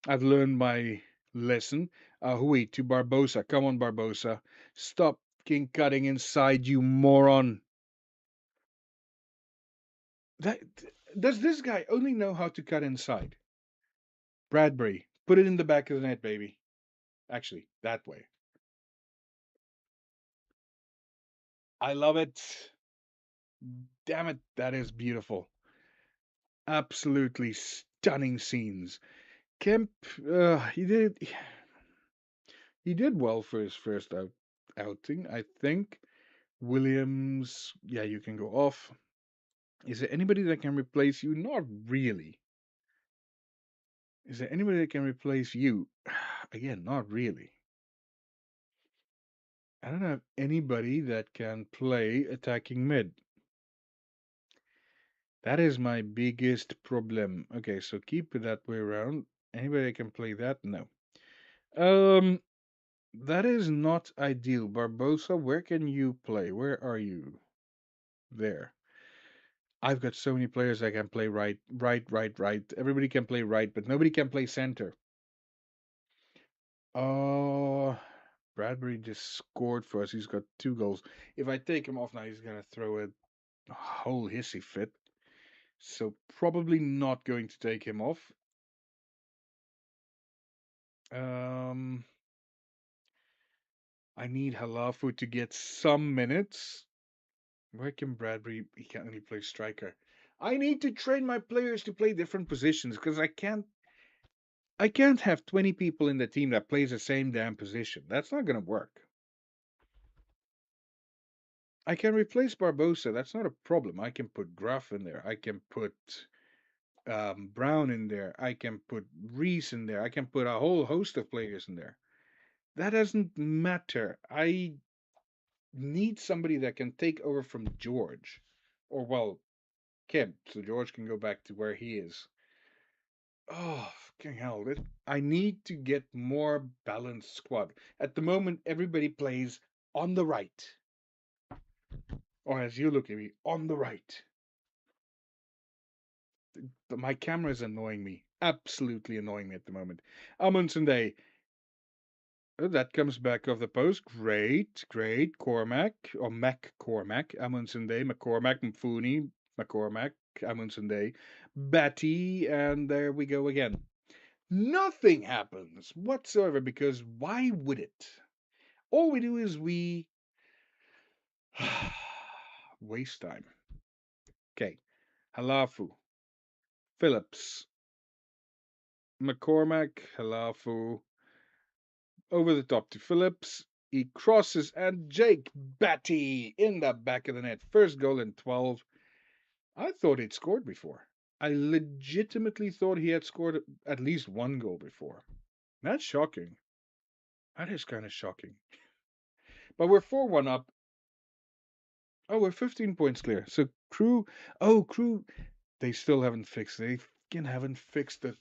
I've learned my lesson. Hui to Barbosa. Come on, Barbosa. Stop king cutting inside, you moron. That, does this guy only know how to cut inside? Bradbury, put it in the back of the net, baby. Actually, that way. I love it. Damn it, that is beautiful. Absolutely stunning scenes. Kemp, he did well for his first outing, I think. Williams, yeah, you can go off. Is there anybody that can replace you? Not really. Is there anybody that can replace you? Again, not really. I don't have anybody that can play attacking mid. That is my biggest problem. Okay, so keep it that way around. Anybody that can play that? No. Um, that is not ideal. Barbosa, where can you play? Where are you? There. I've got so many players that can play right, right, right, right. Everybody can play right, but nobody can play center. Oh, Bradbury just scored for us. He's got 2 goals. If I take him off now, he's gonna throw a whole hissy fit. So probably not going to take him off. Um, I need Halafu to get some minutes. Where can Bradbury? He can only play striker. I need to train my players to play different positions because I can't have 20 people in the team that plays the same damn position. That's not going to work. I can replace Barbosa. That's not a problem. I can put Gruff in there. I can put Brown in there. I can put Reese in there. I can put a whole host of players in there. That doesn't matter. I need somebody that can take over from George. Or, well, Kim. So George can go back to where he is. Oh, fucking hell. I need to get more balanced squad. At the moment, everybody plays on the right. Or as you look at me, on the right. My camera is annoying me. Absolutely annoying me at the moment. Amundsen Day. Oh, that comes back off the post. Great, great. Cormac, or Mac Cormac. Amundsen Day. McCormack, Mfuni, McCormack, Amundsen Day. Batty, and there we go again. Nothing happens whatsoever because why would it? All we do is we waste time. Okay. Halafu. Phillips. McCormack. Halafu. Over the top to Phillips. He crosses and Jake Batty in the back of the net. First goal in 12. I thought he'd scored before. I legitimately thought he had scored at least 1 goal before. That's shocking. That is kind of shocking. But we're 4-1 up. Oh, we're 15 points clear. So Crew, they still haven't fixed. They fucking haven't fixed the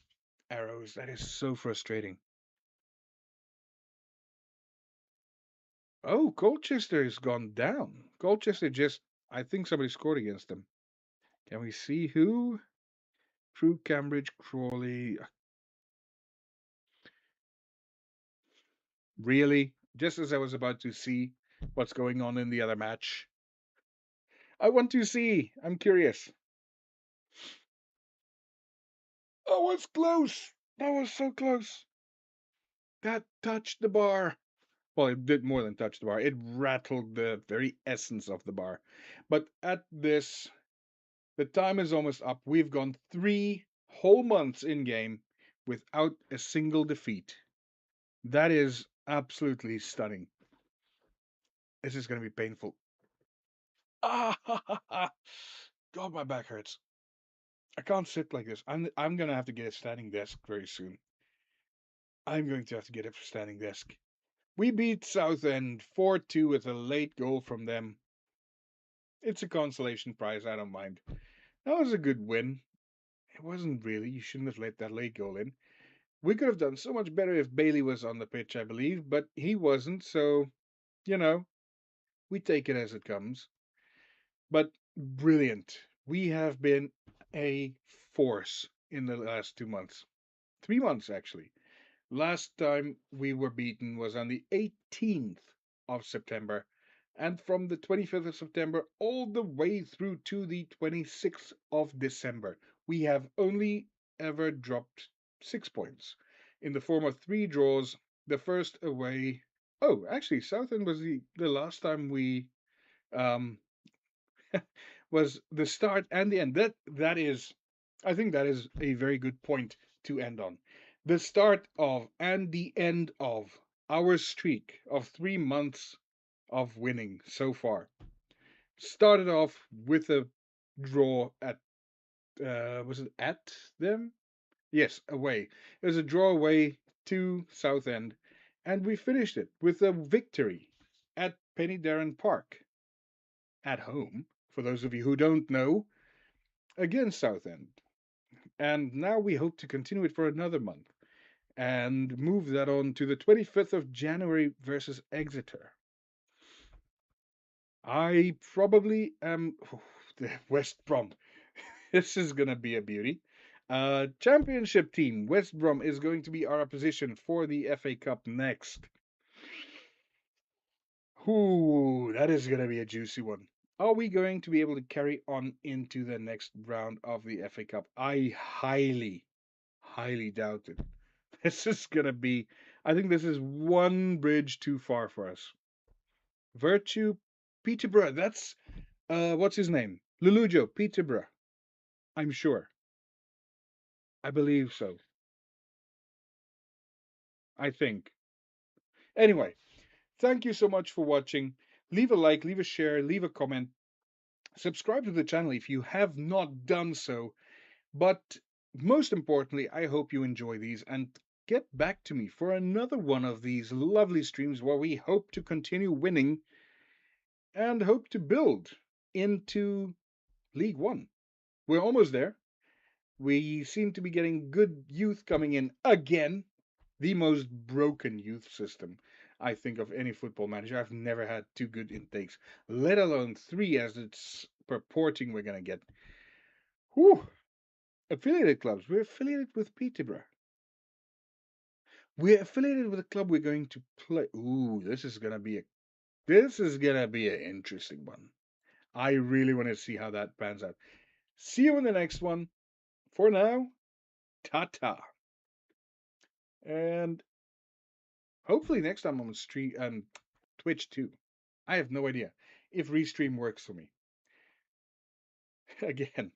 arrows. That is so frustrating. Oh, Colchester has gone down. Colchester just, I think somebody scored against them. Can we see who? Crew, Cambridge, Crawley. Really? Just as I was about to see what's going on in the other match. I want to see. I'm curious. Oh, it's close. That was so close. That touched the bar. Well, it did more than touch the bar. It rattled the very essence of the bar. But at this, the time is almost up. We've gone 3 whole months in game without a single defeat. That is absolutely stunning. This is going to be painful. Ah, God, my back hurts. I can't sit like this. I'm gonna have to get a standing desk very soon. I'm going to have to get a standing desk. We beat Southend 4-2 with a late goal from them. It's a consolation prize, I don't mind. That was a good win. It wasn't really. You shouldn't have let that late goal in. We could have done so much better if Bailey was on the pitch, I believe, but he wasn't, so, you know, we take it as it comes. But brilliant. We have been a force in the last 2 months. 3 months, actually. Last time we were beaten was on the 18th of September, and from the 25th of September all the way through to the 26th of December, we have only ever dropped 6 points in the form of three draws. The first away. Oh, actually, Southend was the last time we um, was the start and the end. That is, I think that is a very good point to end on. The start of and the end of our streak of 3 months of winning so far started off with a draw at was it at them? Yes, away. It was a draw away to Southend, and we finished it with a victory at Penny Darren Park at home. For those of you who don't know, against Southend. And now we hope to continue it for another month and move that on to the 25th of January versus Exeter. I probably am. The West Brom. This is going to be a beauty. Championship team, West Brom, is going to be our opposition for the FA Cup next. Ooh, that is going to be a juicy one. Are we going to be able to carry on into the next round of the FA Cup? I highly doubt it. This is gonna be. I think this is one bridge too far for us. Virtue, Peterborough. That's what's his name? Lulujo Peterborough. I'm sure. I believe so. I think. Anyway, thank you so much for watching. Leave a like, leave a share, leave a comment. Subscribe to the channel if you have not done so. But most importantly, I hope you enjoy these and get back to me for another one of these lovely streams where we hope to continue winning and hope to build into League One. We're almost there. We seem to be getting good youth coming in again. The most broken youth system, I think, of any football manager. I've never had two good intakes, let alone three as it's purporting we're going to get. Whew. Affiliated clubs. We're affiliated with Peterborough. We're affiliated with a club we're going to play. Ooh, this is gonna be an interesting one. I really want to see how that pans out. See you in the next one. For now, ta ta. And hopefully next time I'm on stream Twitch too. I have no idea if Restream works for me. Again,